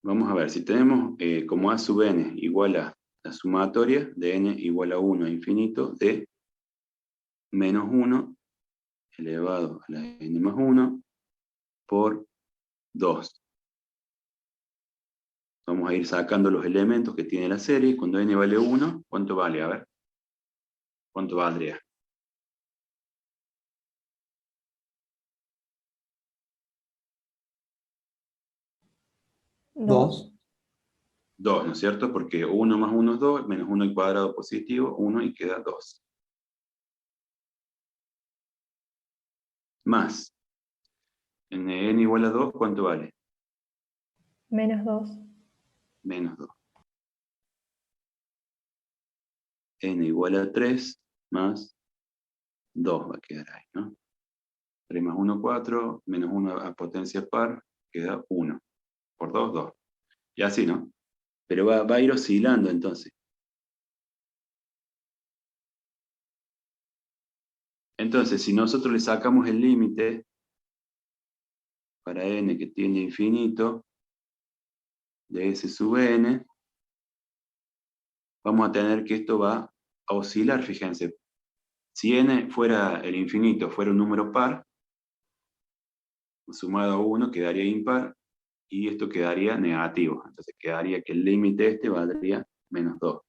Vamos a ver, si tenemos como a sub n igual a la sumatoria de n igual a 1 a infinito de menos 1 elevado a la n más 1 por 2. Vamos a ir sacando los elementos que tiene la serie. Cuando n vale 1, ¿cuánto vale? A ver, ¿cuánto valdría? Dos. 2, ¿no es cierto? Porque 1 más 1 es 2, menos 1 al cuadrado positivo, 1 y queda 2. Más, n igual a 2, ¿cuánto vale? Menos 2. Menos 2. N igual a 3 más 2 va a quedar ahí, ¿no? 3 más 1, 4, menos 1 a potencia par, queda 1. Por 2, 2. Y así, ¿no? Pero va a ir oscilando entonces. Entonces, si nosotros le sacamos el límite para n que tiende a infinito, de s sub n, vamos a tener que esto va a oscilar, fíjense. Si n fuera el infinito, fuera un número par, sumado a 1 quedaría impar, y esto quedaría negativo. Entonces quedaría que el límite este valdría menos 2.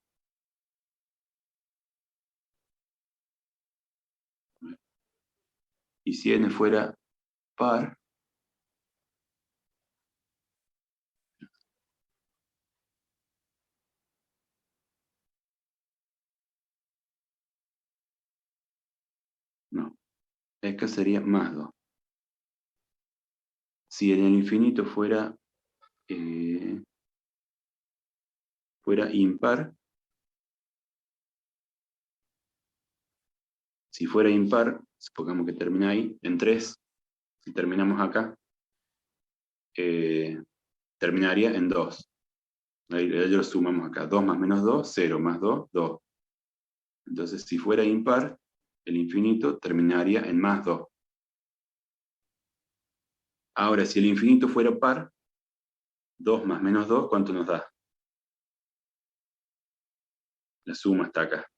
Y si n fuera par, no, acá sería más 2. Si en el infinito fuera impar, si fuera impar, supongamos que termina ahí, en 3, si terminamos acá, terminaría en 2. Ahí lo sumamos acá, 2 más menos 2, 0 más 2, 2. Entonces, si fuera impar, el infinito terminaría en más 2. Ahora, si el infinito fuera par, 2 más menos 2, ¿cuánto nos da? La suma está acá,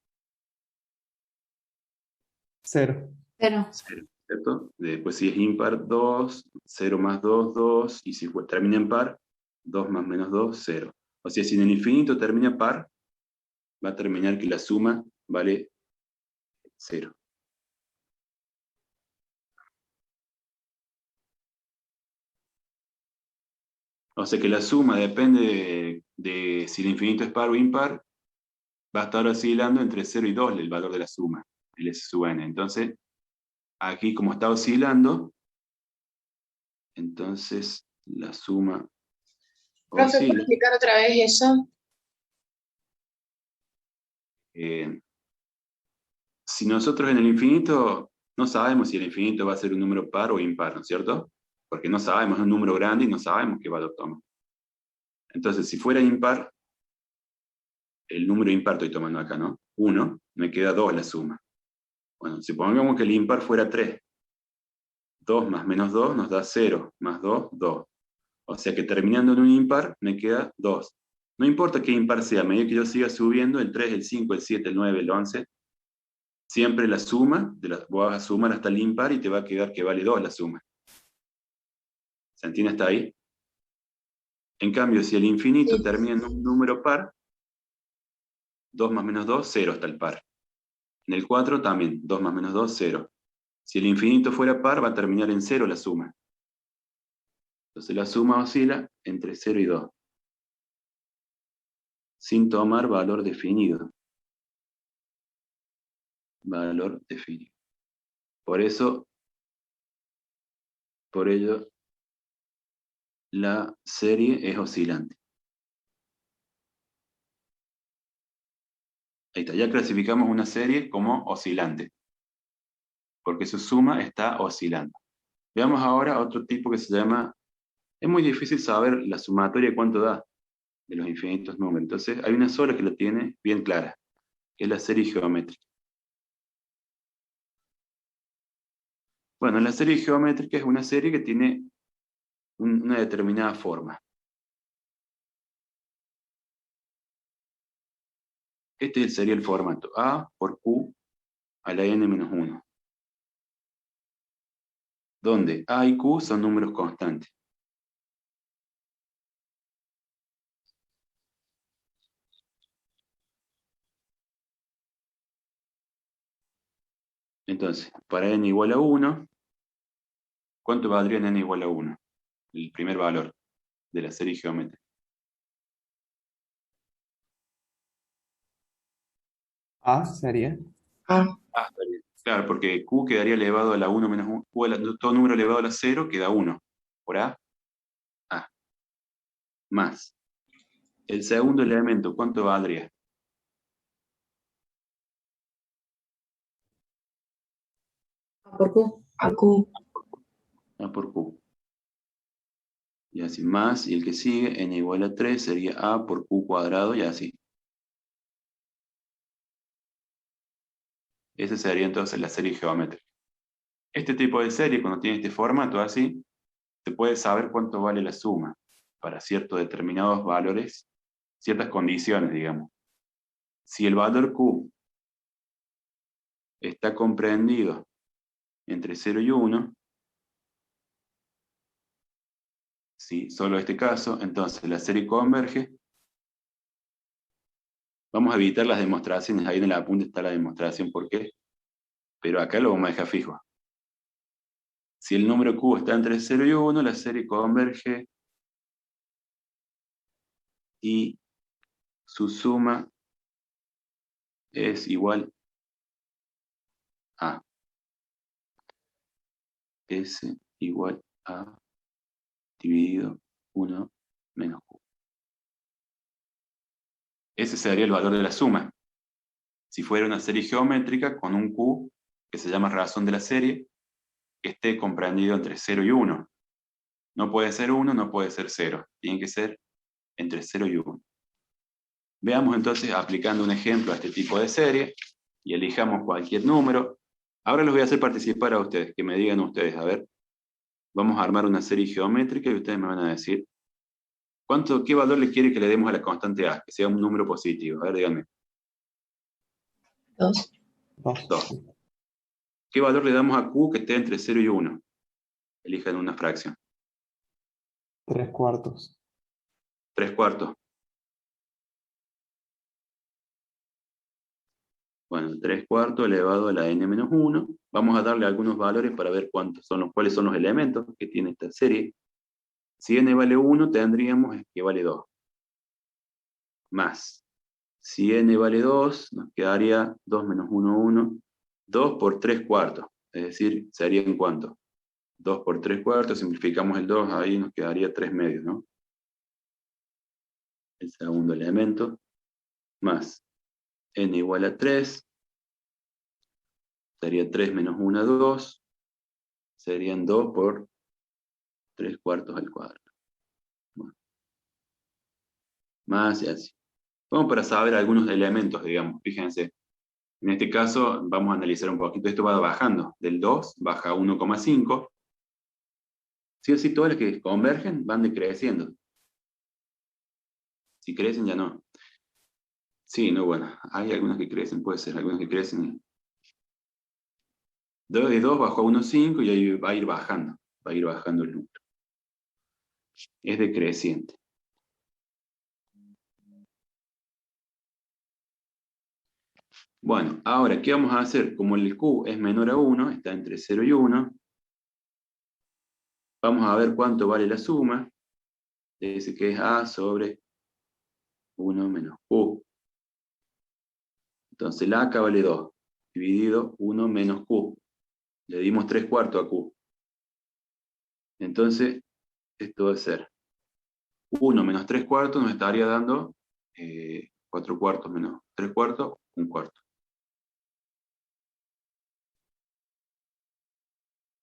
0. 0. 0, ¿cierto? Después, si es impar, 2, 0 más 2, 2, y si termina en par, 2 más menos 2, 0. O sea, si en el infinito termina par, va a terminar que la suma vale 0. O sea que la suma depende de si el infinito es par o impar, va a estar oscilando entre 0 y 2 el valor de la suma, el S sub n. Entonces, aquí como está oscilando, entonces la suma Profe, ¿puedo oscila. explicar otra vez eso? Si nosotros en el infinito no sabemos si el infinito va a ser un número par o impar, ¿no es cierto? Porque no sabemos, es un número grande y no sabemos qué valor toma. Entonces, si fuera impar, el número impar estoy tomando acá, ¿no? 1, me queda 2 la suma. Bueno, supongamos que el impar fuera 3. 2 más menos 2 nos da 0, más 2, 2. O sea que terminando en un impar, me queda 2. No importa qué impar sea, a medida que yo siga subiendo, el 3, el 5, el 7, el 9, el 11, siempre la suma, vos vas a sumar hasta el impar y te va a quedar que vale 2 la suma. ¿Se entiende hasta ahí? En cambio, si el infinito Sí. termina en un número par, 2 más menos 2, 0 hasta el par. En el 4 también, 2 más menos 2, 0. Si el infinito fuera par, va a terminar en 0 la suma. Entonces la suma oscila entre 0 y 2, sin tomar valor definido. Valor definido. Por ello, la serie es oscilante. Ahí está, ya clasificamos una serie como oscilante, porque su suma está oscilando. Veamos ahora otro tipo que se llama, es muy difícil saber la sumatoria cuánto da de los infinitos números. Entonces, hay una sola que lo tiene bien clara, que es la serie geométrica. Bueno, la serie geométrica es una serie que tiene una determinada forma. Este sería el formato A por Q a la n-1, donde A y Q son números constantes. Entonces, para n igual a 1, ¿cuánto valdría en n igual a 1? El primer valor de la serie geométrica. A sería. Ah, Ah, está bien. Claro, porque Q quedaría elevado a la 1 menos 1. Todo número elevado a la 0 queda 1. Por A, A. Más. El segundo elemento, ¿cuánto valdría? A por Q. A Q. A por Q. Y así más, y el que sigue, n igual a 3, sería A por Q cuadrado, y así. Esa sería entonces la serie geométrica. Este tipo de serie, cuando tiene este formato así, se puede saber cuánto vale la suma para ciertos determinados valores, ciertas condiciones, digamos. Si el valor Q está comprendido entre 0 y 1, si solo este caso, entonces la serie converge. Vamos a evitar las demostraciones, ahí en el apunte está la demostración por qué, pero acá lo vamos a dejar fijo. Si el número Q está entre 0 y 1, la serie converge y su suma es igual a S igual a dividido 1 menos Q. Ese sería el valor de la suma. Si fuera una serie geométrica con un Q, que se llama razón de la serie, que esté comprendido entre 0 y 1. No puede ser 1, no puede ser 0. Tiene que ser entre 0 y 1. Veamos entonces aplicando un ejemplo a este tipo de serie y elijamos cualquier número. Ahora los voy a hacer participar a ustedes, que me digan ustedes, a ver, vamos a armar una serie geométrica y ustedes me van a decir qué valor le quiere que le demos a la constante A, que sea un número positivo. A ver, díganme. 2. 2. 2. ¿Qué valor le damos a Q que esté entre 0 y 1? Elijan una fracción. 3 cuartos. 3 cuartos. Bueno, 3 cuartos elevado a la n-1. Vamos a darle algunos valores para ver cuáles son los elementos que tiene esta serie. Si n vale 1, tendríamos que vale 2. Más. Si n vale 2, nos quedaría 2 menos 1, 1. 2 por 3 cuartos. Es decir, sería en cuánto. 2 por 3 cuartos, simplificamos el 2, ahí nos quedaría 3 medios, ¿no? El segundo elemento. Más. N igual a 3. Sería 3 menos 1, 2. Serían 2 por 3 cuartos al cuadrado. Bueno. Más y así. Vamos para saber algunos elementos, digamos. Fíjense. En este caso, vamos a analizar un poquito. Esto va bajando. Del 2 baja a 1,5. Sí o sí, todas las que convergen van decreciendo. Si crecen, ya no. Sí, no, bueno. Hay algunas que crecen, puede ser. Algunas que crecen. De 2 bajó a 1,5 y ahí va a ir bajando. Va a ir bajando el número. Es decreciente. Bueno, ahora, ¿qué vamos a hacer? Como el Q es menor a 1, está entre 0 y 1, vamos a ver cuánto vale la suma. Dice que es A sobre 1 menos Q. Entonces la acá vale 2, dividido 1 menos Q. Le dimos 3 cuartos a Q. Entonces, esto va a ser 1 menos 3 cuartos, nos estaría dando 4 cuartos menos 3 cuartos, 1 cuarto.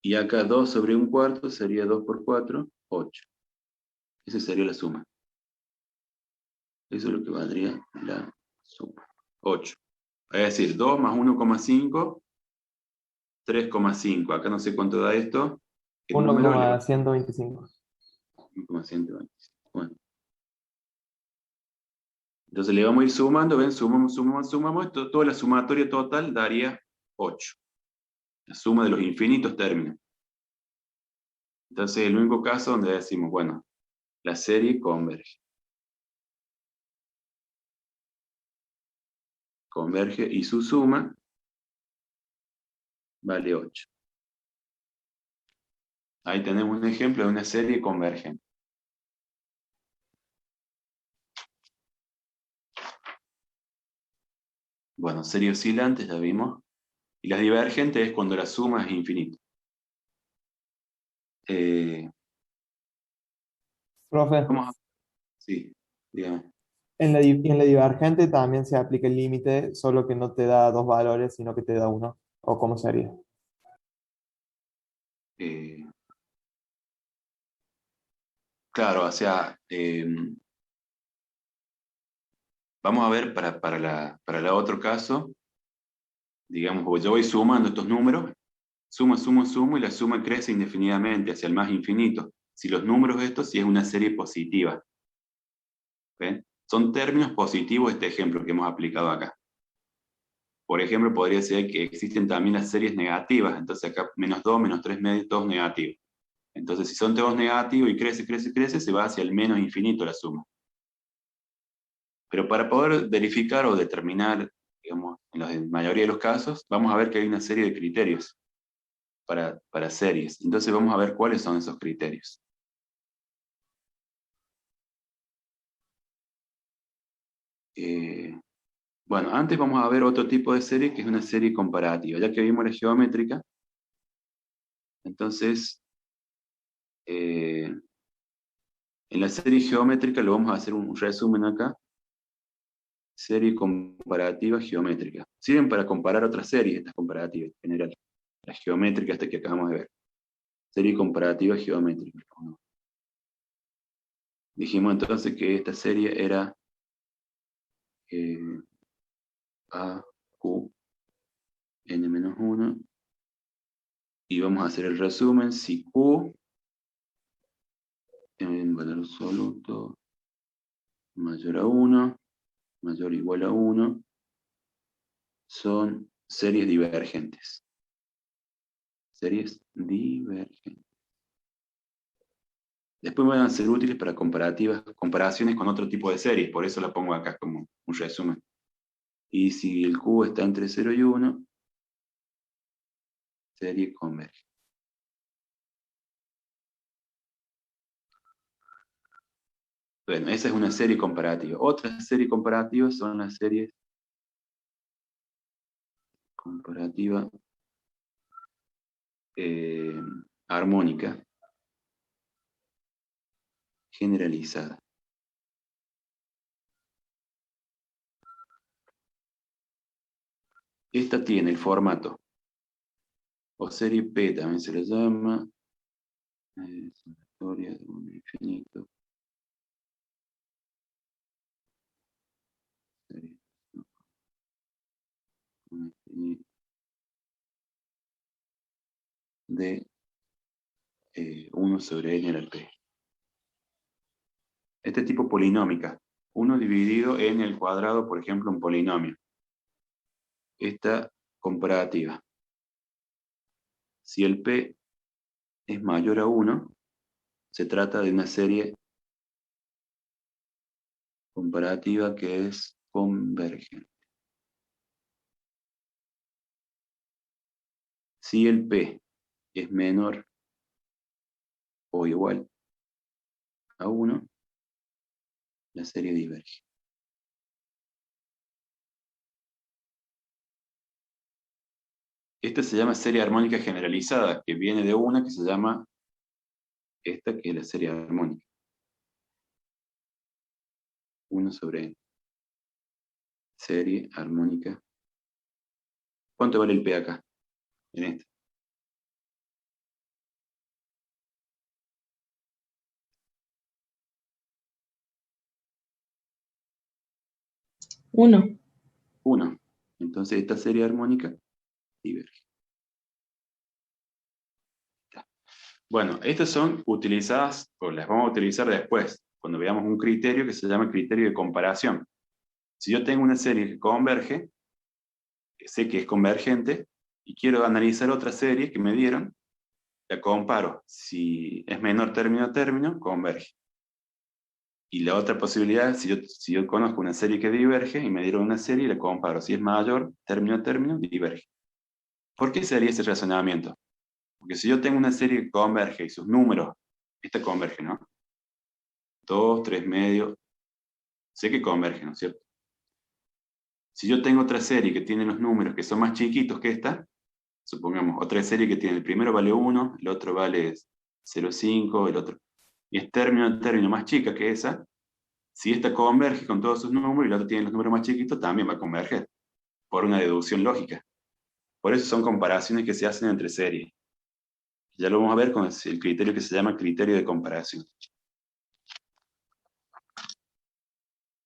Y acá 2 sobre 1 cuarto sería 2 por 4, 8. Esa sería la suma. Eso es lo que valdría la suma. 8. Es decir, 2 más 1,5, 3,5. Acá no sé cuánto da esto. ¿Qué número? 1,125. 1,125. Bueno. Entonces le vamos a ir sumando, ven, sumamos, toda la sumatoria total daría 8. La suma de los infinitos términos. Entonces el único caso donde decimos, bueno, la serie converge. Converge y su suma vale 8. Ahí tenemos un ejemplo de una serie convergente. Bueno, serie oscilante ya vimos. Y las divergentes es cuando la suma es infinita. Profe, ¿Cómo? Sí, dígame. en la divergente también se aplica el límite, solo que no te da dos valores, sino que te da uno. ¿O cómo sería? Eh, claro, o sea, vamos a ver para el otro caso, digamos, yo voy sumando estos números, sumo, y la suma crece indefinidamente hacia el más infinito. Si los números estos, si es una serie positiva. ¿Ven? Son términos positivos este ejemplo que hemos aplicado acá. Por ejemplo, podría ser que existen también las series negativas, entonces acá -2, -3, todos negativos. Entonces, si son todos negativos y crece, se va hacia el menos infinito la suma. Pero para poder verificar o determinar, digamos, en la mayoría de los casos, vamos a ver que hay una serie de criterios para series. Entonces vamos a ver cuáles son esos criterios. Bueno, antes vamos a ver otro tipo de serie que es una serie comparativa. Ya que vimos la geométrica, entonces en la serie geométrica lo vamos a hacer un resumen acá. Serie comparativa geométrica. Sirven para comparar otras series, estas comparativas en general. La geométrica esta que acabamos de ver. Serie comparativa geométrica. Dijimos entonces que esta serie era A, Q, N-1. Y vamos a hacer el resumen. Si Q en valor absoluto mayor a 1, mayor o igual a 1, son series divergentes. Series divergentes. Después van a ser útiles para comparaciones con otro tipo de series, por eso la pongo acá como un resumen. Y si el Q está entre 0 y 1, serie converge. Bueno, esa es una serie comparativa. Otras series comparativas son las series comparativa armónica generalizada. Esta tiene el formato, o serie P también se le llama, sumatoria de un infinito, serie un infinito de 1 sobre n a la P. Este tipo polinómica, 1 dividido n al cuadrado, por ejemplo, un polinomio. Esta comparativa. Si el P es mayor a 1, se trata de una serie comparativa que es convergente. Si el P es menor o igual a 1, la serie diverge. Esta se llama serie armónica generalizada, que viene de una que se llama esta, que es la serie armónica. 1 sobre n. Serie armónica. ¿Cuánto vale el P acá? En esta. Uno. 1. Entonces esta serie armónica diverge. Bueno, estas son utilizadas, o las vamos a utilizar después, cuando veamos un criterio que se llama criterio de comparación. Si yo tengo una serie que converge, que sé que es convergente, y quiero analizar otra serie que me dieron, la comparo. Si es menor término a término, converge. Y la otra posibilidad, si yo conozco una serie que diverge y me dieron una serie, la comparo. Si es mayor término a término, diverge. ¿Por qué sería ese razonamiento? Porque si yo tengo una serie que converge y sus números, esta converge, ¿no? 2, 3 medios, sé que converge, ¿no es cierto? Si yo tengo otra serie que tiene los números que son más chiquitos que esta, supongamos, otra serie que tiene el primero vale 1, el otro vale 0,5, el otro, y es término a término más chica que esa, si esta converge con todos sus números y la otra tiene los números más chiquitos, también va a converger, por una deducción lógica. Por eso son comparaciones que se hacen entre series. Ya lo vamos a ver con el criterio que se llama criterio de comparación.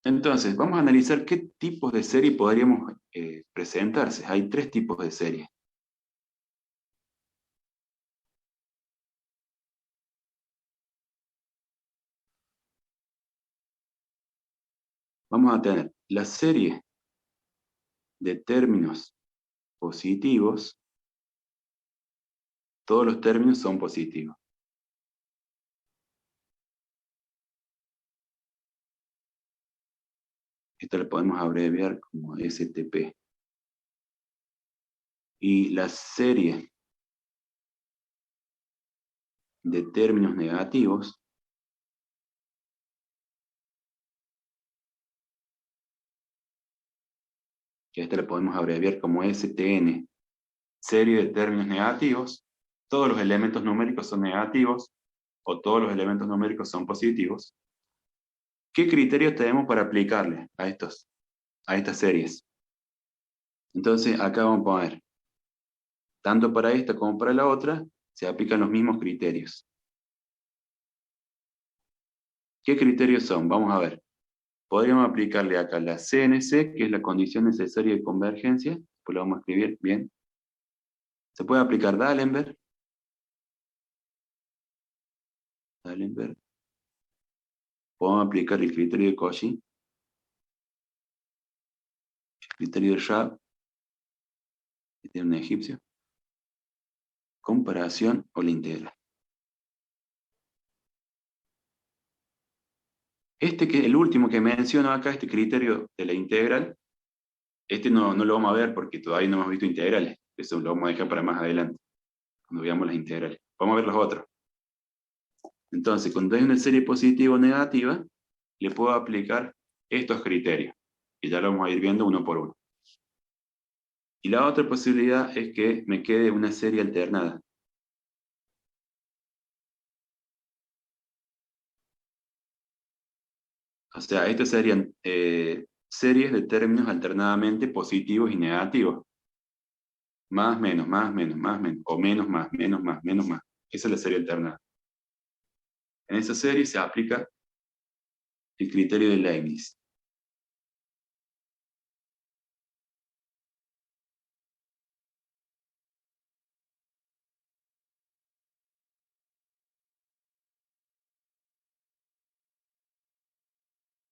Entonces, vamos a analizar qué tipos de serie podríamos presentarse. Hay 3 tipos de serie. Vamos a tener la serie de términos positivos. Todos los términos son positivos. Esto lo podemos abreviar como STP. Y la serie de términos negativos, que esta la podemos abreviar como STN. Serie de términos negativos, todos los elementos numéricos son negativos, o todos los elementos numéricos son positivos. ¿Qué criterios tenemos para aplicarle a estas series? Entonces, acá vamos a poner, tanto para esta como para la otra, se aplican los mismos criterios. ¿Qué criterios son? Vamos a ver. Podríamos aplicarle acá la CNC, que es la condición necesaria de convergencia. Pues lo vamos a escribir bien. Se puede aplicar D'Alembert. Podemos aplicar el criterio de Cauchy. El criterio de Raab, que tiene un egipcio. Comparación o la integral. El último que menciono acá, este criterio de la integral, no lo vamos a ver porque todavía no hemos visto integrales. Eso lo vamos a dejar para más adelante, cuando veamos las integrales. Vamos a ver los otros. Entonces, cuando hay una serie positiva o negativa, le puedo aplicar estos criterios, que ya lo vamos a ir viendo uno por uno. Y la otra posibilidad es que me quede una serie alternada. O sea, estas serían series de términos alternadamente positivos y negativos. Más, menos, más, menos, más, menos. O menos, más, menos, más, menos, más. Esa es la serie alternada. En esa serie se aplica el criterio de Leibniz.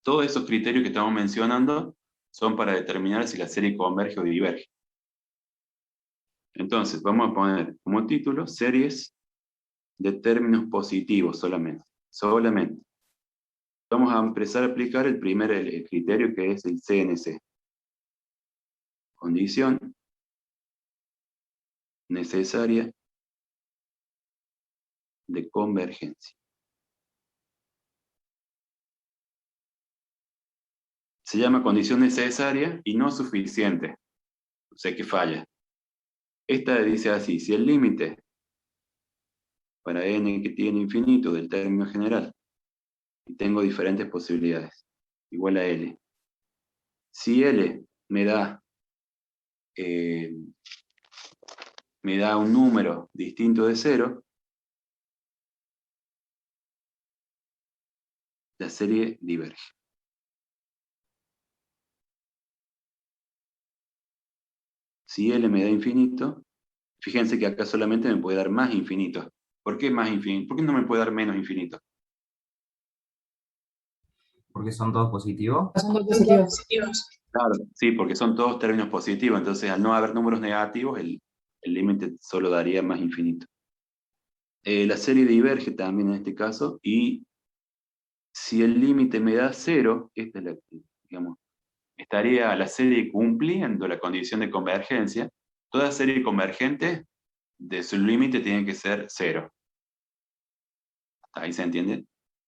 Todos esos criterios que estamos mencionando son para determinar si la serie converge o diverge. Entonces, vamos a poner como título series de términos positivos solamente. Solamente. Vamos a empezar a aplicar el criterio, que es el CNC. Condición necesaria de convergencia. Se llama condición necesaria y no suficiente. O sea que falla. Esta dice así: si el límite para n que tiene infinito del término general, y tengo diferentes posibilidades, igual a L. Si L me da un número distinto de 0, la serie diverge. Si L me da infinito, fíjense que acá solamente me puede dar más infinito. ¿Por qué más infinito? ¿Por qué no me puede dar menos infinito? porque son todos positivos. Son dos Son todos positivos. positivos. Claro, sí, porque son todos términos positivos, entonces al no haber números negativos, el límite solo daría más infinito. La serie diverge también en este caso, y si el límite me da 0, esta es la, digamos, estaría la serie cumpliendo la condición de convergencia. Toda serie convergente de su límite tiene que ser 0. ¿Ahí se entiende?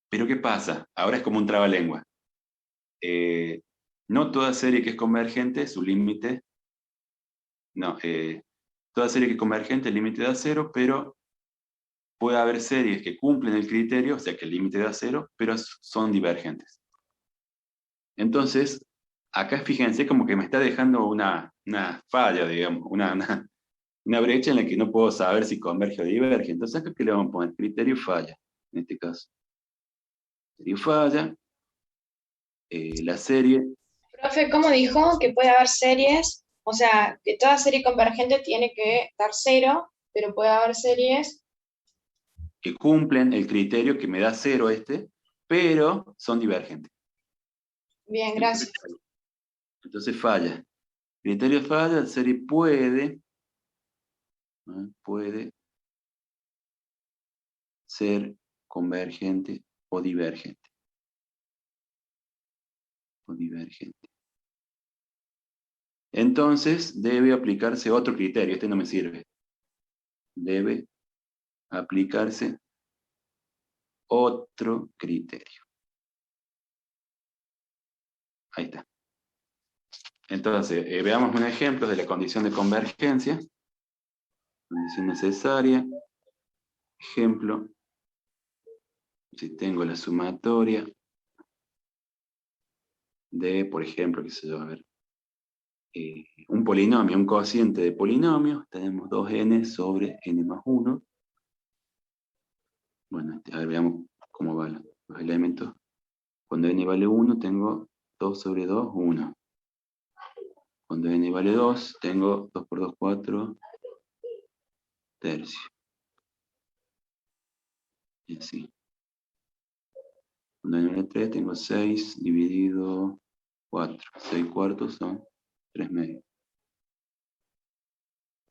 Pero ¿qué pasa? Ahora es como un trabalengua. No toda serie que es convergente, su límite, no, toda serie que es convergente, el límite da 0, pero puede haber series que cumplen el criterio, o sea que el límite da 0, pero son divergentes. Entonces, acá fíjense como que me está dejando una falla, digamos, una brecha en la que no puedo saber si converge o diverge. Entonces, acá, ¿qué le vamos a poner? Criterio falla, en este caso. Criterio falla, la serie, Profe, ¿cómo dijo que puede haber series? O sea, que toda serie convergente tiene que dar 0, pero puede haber series. que cumplen el criterio que me da 0 pero son divergentes. Bien, gracias. Entonces falla. Criterio falla, la serie puede ser convergente o divergente. Entonces debe aplicarse otro criterio, este no me sirve. Debe aplicarse otro criterio. Ahí está. Entonces, veamos un ejemplo de la condición de convergencia. Condición necesaria. Ejemplo. Si tengo la sumatoria de, por ejemplo, qué sé yo, a ver, un polinomio, un cociente de polinomios, tenemos 2n sobre n más 1. Bueno, a ver, veamos cómo van los elementos. Cuando n vale 1, tengo 2 sobre 2, 1. Cuando n vale 2, tengo 2 por 2, 4, tercio. Y así. Cuando n vale 3, tengo 6 dividido 4. 6 cuartos son 3 medios.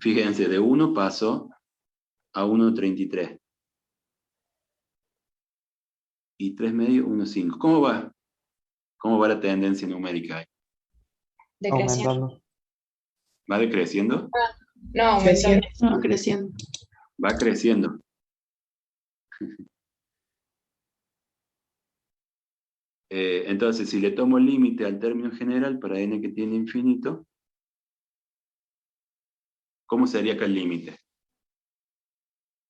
Fíjense, de 1 paso a 1,33. Y 3 medios, 1,5. ¿Cómo va? ¿Cómo va la tendencia numérica ahí? Decreciendo. Aumentando. ¿Va decreciendo? No, aumentando. No, creciendo. Va creciendo. Entonces, si le tomo el límite al término general para n que tiene infinito, ¿cómo sería acá el límite?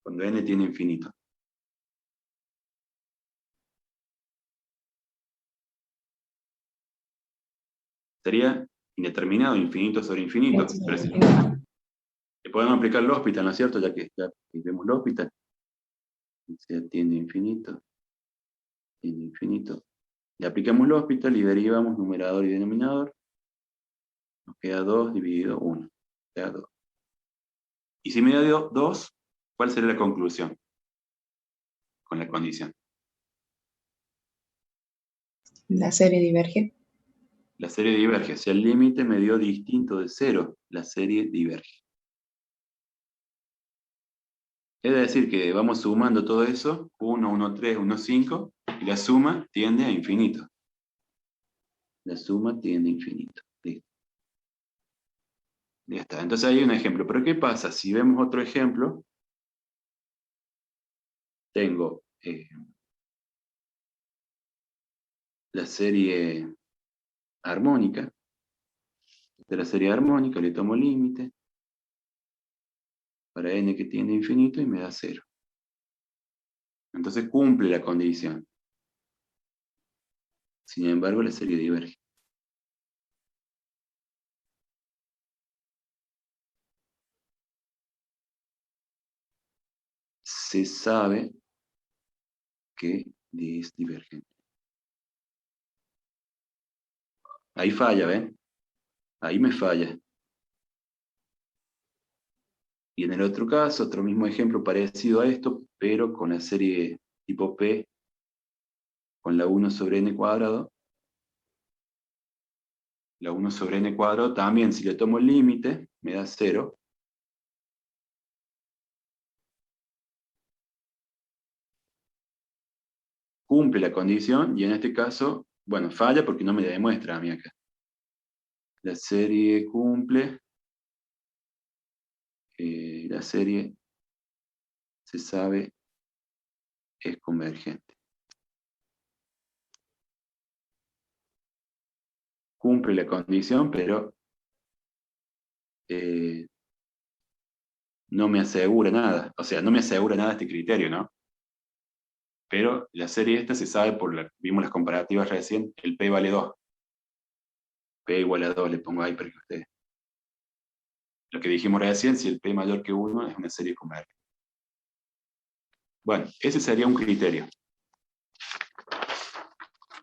Cuando n tiene infinito. Sería indeterminado, infinito sobre infinito. Pero sí, le podemos aplicar el hospital, ¿no es cierto? Ya que vemos el hospital. O sea, tiende infinito. Tiende infinito. Le aplicamos el hospital y derivamos numerador y denominador. Nos queda 2 dividido 1. Queda 2. Y si me da 2, ¿cuál sería la conclusión? Con la condición. La serie diverge. La serie diverge. Si el límite me dio distinto de 0, la serie diverge. Es decir, que vamos sumando todo eso, 1, 1, 3, 1, 5, y la suma tiende a infinito. La suma tiende a infinito. Listo. Ya está. Entonces ahí hay un ejemplo. Pero ¿qué pasa? Si vemos otro ejemplo, tengo la serie armónica. De la serie armónica le tomo límite para n que tiende a infinito y me da 0. Entonces cumple la condición. Sin embargo, la serie diverge. Se sabe que es divergente. Ahí falla, ¿ven? Ahí me falla. Y en el otro caso, otro mismo ejemplo parecido a esto, pero con la serie tipo P, con la 1 sobre n cuadrado, la 1 sobre n cuadrado, también si le tomo el límite, me da 0. Cumple la condición, y en este caso, bueno, falla porque no me demuestra a mí acá. La serie cumple, la serie se sabe es convergente. Cumple la condición, pero no me asegura nada. O sea, no me asegura nada este criterio, ¿no? Pero la serie esta se sabe vimos las comparativas recién, el P vale 2. P igual a 2, le pongo ahí para que ustedes. Lo que dijimos recién, si el P mayor que 1 es una serie convergente. Bueno, ese sería un criterio.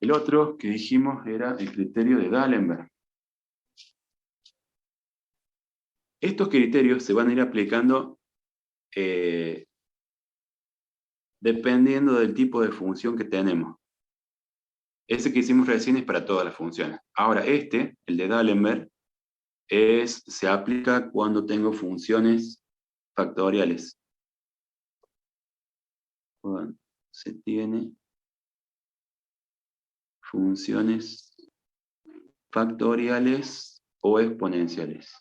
El otro que dijimos era el criterio de D'Alembert. Estos criterios se van a ir aplicando dependiendo del tipo de función que tenemos. Ese que hicimos recién es para todas las funciones. Ahora el de D'Alembert, se aplica cuando tengo funciones factoriales. Cuando se tiene funciones factoriales o exponenciales.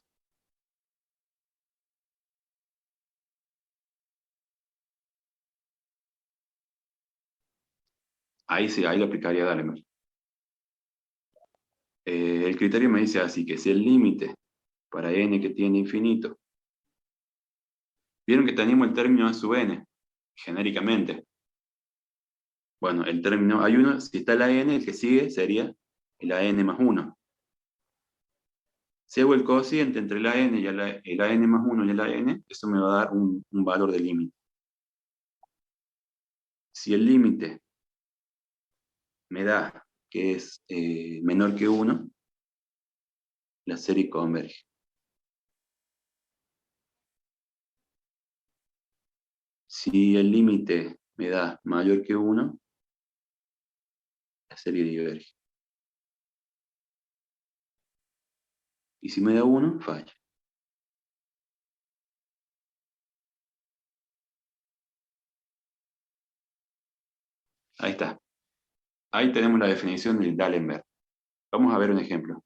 Ahí sí, ahí lo aplicaría D'Alembert. El criterio me dice así, que si el límite para n que tiene infinito, vieron que tenemos el término a sub n, genéricamente. Bueno, el término, hay uno, si está la n, el que sigue sería el an más 1. Si hago el cociente entre la n y el an más 1 y el an, eso me va a dar un valor de límite. Si el límite me da que es menor que 1, la serie converge. Si el límite me da mayor que 1, la serie diverge. Y si me da 1, falla. Ahí está. Ahí tenemos la definición del D'Alembert. Vamos a ver un ejemplo.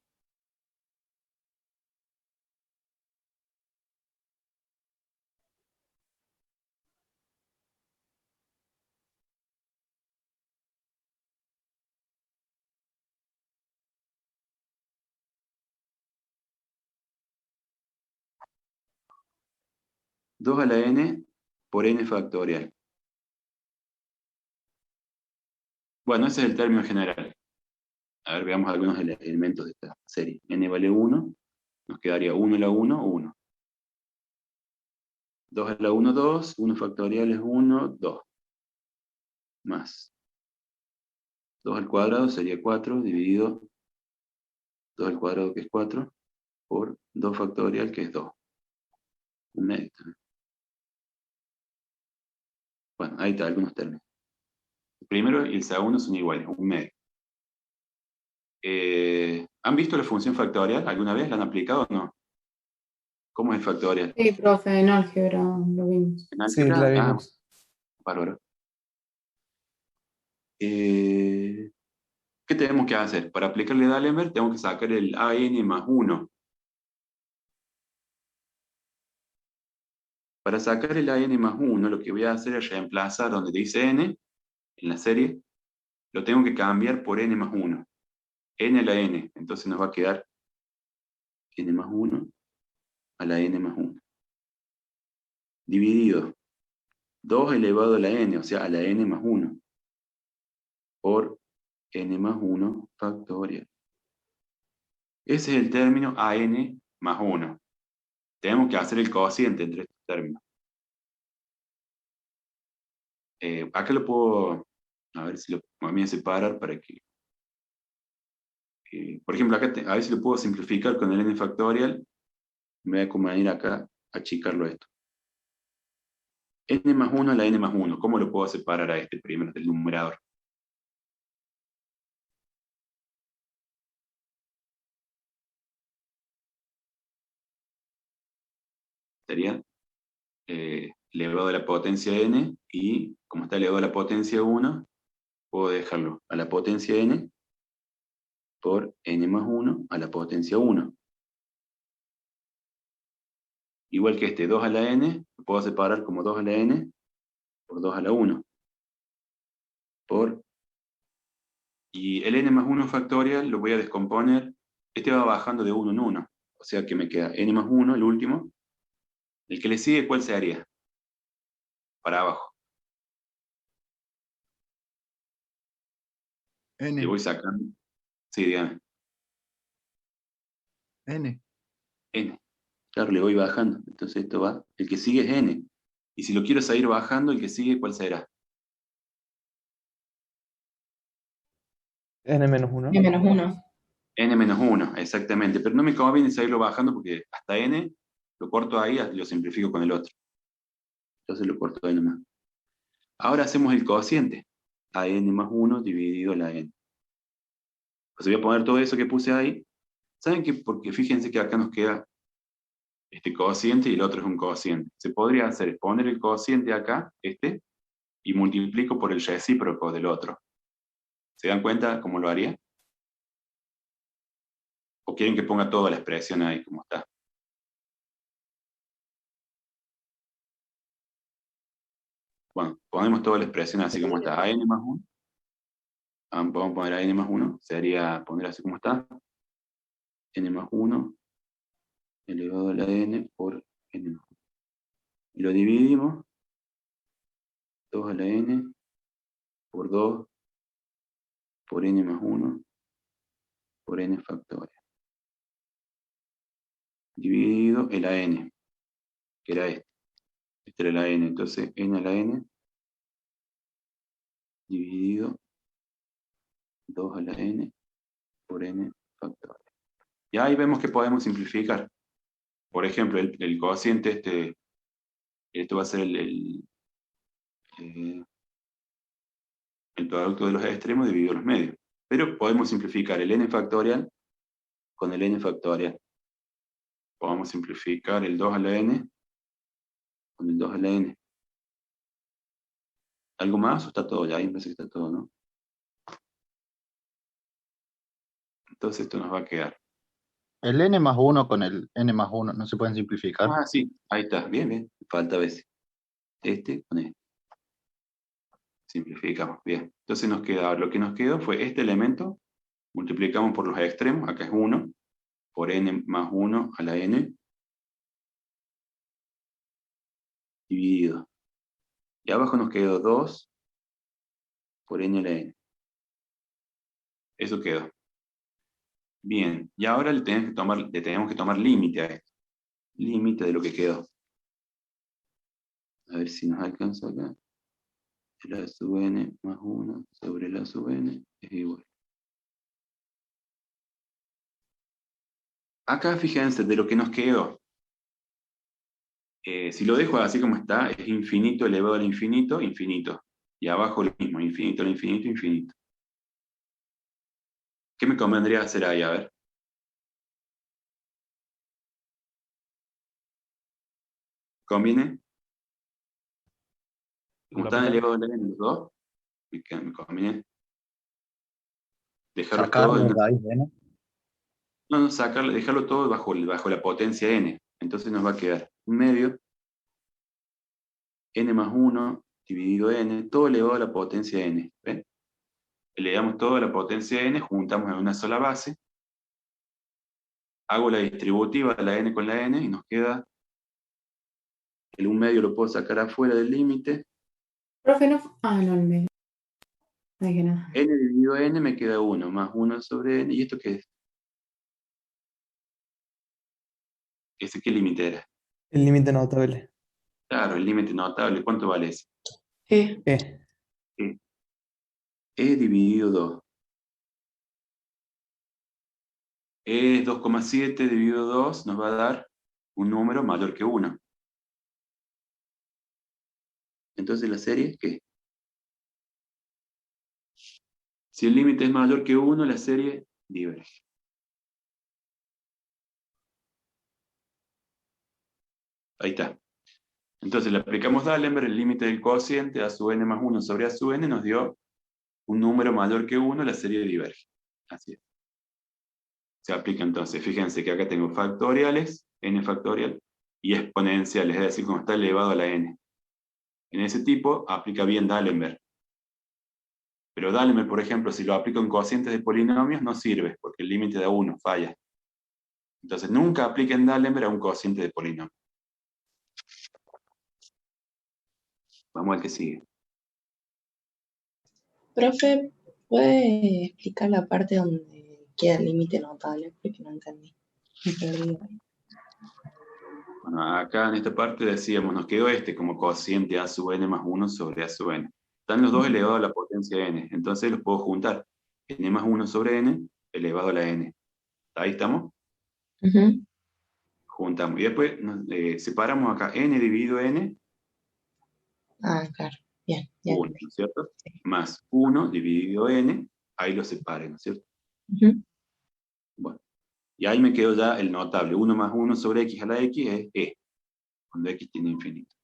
Dos a la n por n factorial. Bueno, ese es el término general. A ver, veamos algunos elementos de esta serie. N vale 1, nos quedaría 1 a la 1, 1. 2 a la 1, 2, 1 factorial es 1, 2. Más 2 al cuadrado sería 4, dividido 2 al cuadrado que es 4, por 2 factorial que es 2. Un medio también. Bueno, ahí está algunos términos. El primero y el segundo son iguales, un medio. ¿Han visto la función factorial alguna vez? ¿La han aplicado o no? ¿Cómo es el factorial? Sí, profe, en álgebra lo vimos. ¿En Sí, álgebra? la vimos. Bárbaro. ¿Qué tenemos que hacer? Para aplicarle D'Alembert tengo que sacar el an más 1. Para sacar el an más 1, lo que voy a hacer es reemplazar donde dice n, en la serie, lo tengo que cambiar por n más 1. N a la n, entonces nos va a quedar n más 1 a la n más 1. Dividido 2 elevado a la n, o sea, a la n más 1, por n más 1 factorial. Ese es el término an más 1. Tenemos que hacer el cociente entre estos términos. Acá lo puedo, a ver si lo voy a separar para que, por ejemplo, acá a ver si lo puedo simplificar con el n factorial. Me voy a venir acá a achicarlo esto. N más 1 a la n más 1. ¿Cómo lo puedo separar a este primero del numerador? Sería elevado a la potencia n, y como está elevado a la potencia 1, puedo dejarlo a la potencia n por n más 1 a la potencia 1. Igual que este 2 a la n, lo puedo separar como 2 a la n por 2 a la 1. Y el n más 1 factorial lo voy a descomponer. Este va bajando de 1 en 1. O sea que me queda n más 1, el último. El que le sigue, ¿cuál sería? Para abajo. Le voy sacando. Sí, dígame. N. N. Claro, le voy bajando. Entonces esto va. El que sigue es n. Y si lo quiero seguir bajando, el que sigue, ¿cuál será? N menos 1. N menos 1. N menos 1, exactamente. Pero no me conviene seguirlo bajando porque hasta n lo corto ahí y lo simplifico con el otro. Entonces lo corto ahí nomás. Ahora hacemos el cociente. A n más 1 dividido la n. Pues voy a poner todo eso que puse ahí. ¿Saben qué? Porque fíjense que acá nos queda este cociente y el otro es un cociente. Se podría hacer es poner el cociente acá, y multiplico por el recíproco del otro. ¿Se dan cuenta cómo lo haría? ¿O quieren que ponga toda la expresión ahí como está? Bueno, ponemos toda la expresión así como está. A n más 1. Vamos a poner a n más 1. Sería poner así como está. N más 1 elevado a la n por n más 1. Y lo dividimos. 2 a la n por 2 por n más 1 por n factorial. Dividido el a n, que era este. Este era la n. Entonces n a la n dividido 2 a la n por n factorial. Y ahí vemos que podemos simplificar. Por ejemplo, el cociente, esto va a ser el producto de los extremos dividido los medios. Pero podemos simplificar el n factorial con el n factorial. Podemos simplificar el 2 a la n con el 2 a la n. ¿Algo más o está todo ya? Ahí me parece que está todo, ¿no? Entonces esto nos va a quedar. El n más 1 con el n más 1 no se pueden simplificar. Ah, sí, ahí está. Bien, bien. Falta a veces. Con este. Simplificamos. Bien. Entonces nos queda, lo que nos quedó fue este elemento. Multiplicamos por los extremos. Acá es 1. Por n más 1 a la n. Dividido. Y abajo nos quedó 2 por n a la n. Eso quedó. Bien. Y ahora le tenemos que tomar límite a esto. Límite de lo que quedó. A ver si nos alcanza acá. La sub n más 1 sobre la sub n es igual. Acá fíjense de lo que nos quedó. Si lo dejo así como está, es infinito elevado al infinito, infinito. Y abajo lo mismo, infinito al infinito, infinito. ¿Qué me convendría hacer ahí? A ver. ¿Conviene? Como están elevados a la n los dos, me conviene dejarlo Sacar todo la raíz de n. No, dejarlo todo bajo la potencia n. Entonces nos va a quedar un medio n más 1 dividido n, todo elevado a la potencia n. ¿Ven? Elevamos todo a la potencia n, juntamos en una sola base, hago la distributiva de la n con la n y nos queda el 1 medio lo puedo sacar afuera del límite. Profe, no. Ah, no, no dije nada. N dividido n me queda 1, más 1 sobre n. ¿Y esto qué es? ¿Ese qué límite era? El límite notable. Claro, el límite notable. ¿Cuánto vale ese? E. E dividido 2. E es 2,7 dividido 2 nos va a dar un número mayor que 1. Entonces la serie, ¿qué? Si el límite es mayor que 1, la serie diverge. Ahí está. Entonces le aplicamos D'Alembert, el límite del cociente a sub n más 1 sobre a sub n nos dio un número mayor que 1, la serie diverge. Así es. Se aplica entonces, fíjense que acá tengo factoriales, n factorial, y exponenciales, es decir, como está elevado a la n. En ese tipo aplica bien D'Alembert. Pero D'Alembert, por ejemplo, si lo aplico en cocientes de polinomios, no sirve, porque el límite da 1, falla. Entonces nunca apliquen D'Alembert a un cociente de polinomio. Vamos al que sigue. Profe, ¿puede explicar la parte donde queda el límite notable? Porque no entendí. Me perdí ahí. Bueno, acá en esta parte decíamos, nos quedó como cociente a sub n más 1 sobre a sub n. Están los dos elevados a la potencia n, entonces los puedo juntar. N más 1 sobre n elevado a la n. ¿Ahí estamos? Ujú. Juntamos. Y después separamos acá n dividido n, Ah, claro. Bien, ya 1, entendí. ¿no es cierto? Más 1 dividido n, ahí lo separe, ¿no es cierto? Ujú. Bueno, y ahí me quedó ya el notable. 1 más 1 sobre x a la x es e, cuando x tiene infinito.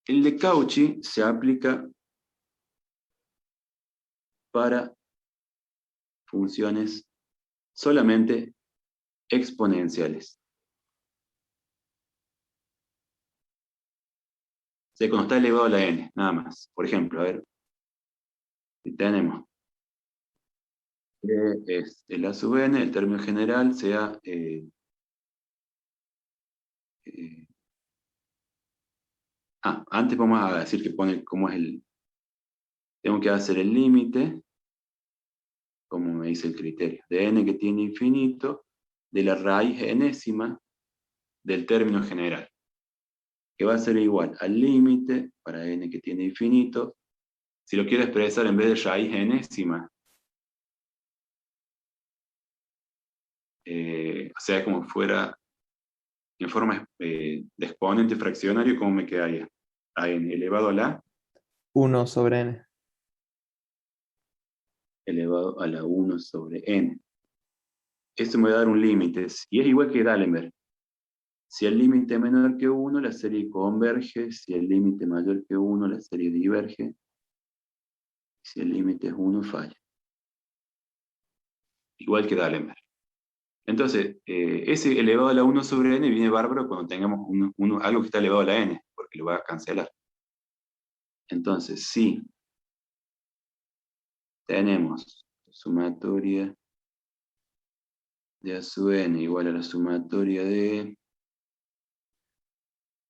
El de Cauchy se aplica para funciones solamente exponenciales. O sea, cuando está elevado a la n, nada más. Por ejemplo, a ver, si tenemos es el a sub n, el término general sea antes vamos a decir que pone cómo es tengo que hacer el límite, como me dice el criterio, de n que tiene infinito, de la raíz enésima del término general, que va a ser igual al límite para n que tiene infinito. Si lo quiero expresar en vez de raíz enésima, o sea, como fuera en forma de exponente fraccionario, ¿cómo me quedaría? A n elevado a la 1 sobre n. elevado a la 1 sobre n. Esto me va a dar un límite, y es igual que D'Alembert. Si el límite es menor que 1, la serie converge. Si el límite es mayor que 1, la serie diverge. Si el límite es 1, falla. Igual que D'Alembert. Entonces, ese elevado a la 1 sobre n viene bárbaro cuando tengamos algo que está elevado a la n, porque lo va a cancelar. Entonces, si tenemos sumatoria de a sub n igual a la sumatoria de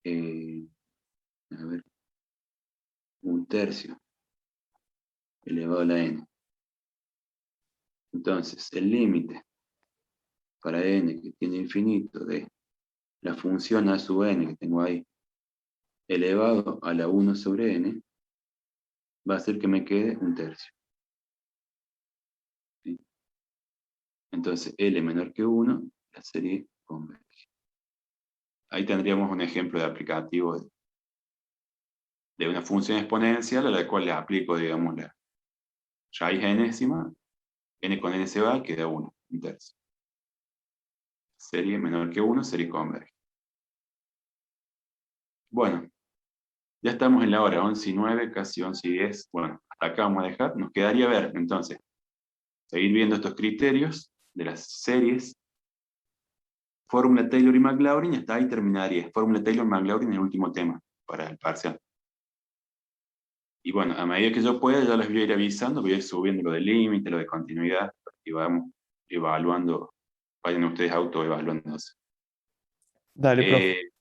a ver, 1/3 elevado a la n. Entonces, el límite para n que tiene infinito de la función a sub n que tengo ahí, elevado a la 1 sobre n, va a hacer que me quede 1/3. ¿Sí? Entonces, L menor que 1, la serie converge. Ahí tendríamos un ejemplo de aplicativo de una función exponencial a la cual le aplico, digamos, la raíz enésima, n con n se va, queda 1, 1/3. Serie menor que 1, serie converge. Bueno, ya estamos en la hora, 11:09, casi 11:10. Bueno, hasta acá vamos a dejar. Nos quedaría ver, entonces, seguir viendo estos criterios de las series. Fórmula Taylor y Maclaurin, y hasta ahí terminaría. Fórmula Taylor-Maclaurin es el último tema para el parcial. Y bueno, a medida que yo pueda, ya les voy a ir avisando, voy a ir subiendo lo de límite, lo de continuidad, y vamos evaluando, vayan ustedes autoevaluándose. Dale, profe.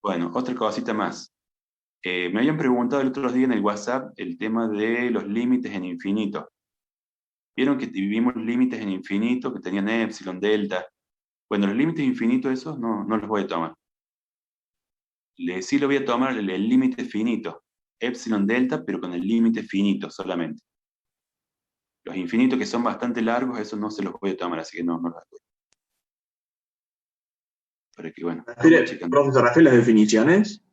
Bueno, otra cosita más. Me habían preguntado el otro día en el WhatsApp el tema de los límites en infinito. Vieron que vivimos límites en infinito que tenían epsilon, delta. Bueno, los límites infinitos esos no los voy a tomar. Sí lo voy a tomar el límite finito, epsilon, delta, pero con el límite finito solamente. Los infinitos que son bastante largos, esos no se los voy a tomar, así que no los voy. Para que, bueno, ¿Profe, se refiere a las definiciones?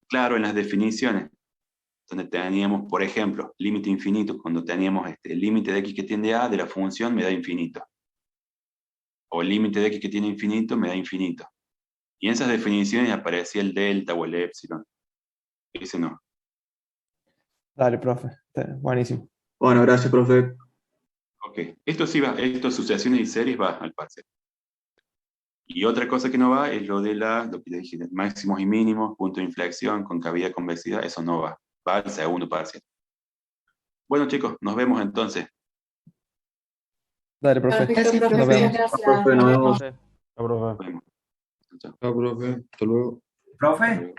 claro, en las definiciones, donde teníamos, por ejemplo, límite infinito, cuando teníamos el límite de x que tiende a de la función me da infinito. O el límite de x que tiene infinito me da infinito. Y en esas definiciones aparecía el delta o el épsilon. Ese no. Dale, profe. Buenísimo. Bueno, gracias, profe. Ok, esto sí va, esto sucesiones y series va al parcial. Y otra cosa que no va es lo que te dije, de máximos y mínimos, punto de inflexión, concavidad, convexidad, eso no va. Va al segundo parcial. Bueno, chicos, nos vemos entonces. Dale, profe. Perfecto, Gracias, profe. Nos vemos. Gracias. Profe, nos vemos. Chao, profe. Nos vemos. Chao. Chao, profe. Hasta luego. Profe. Hasta luego.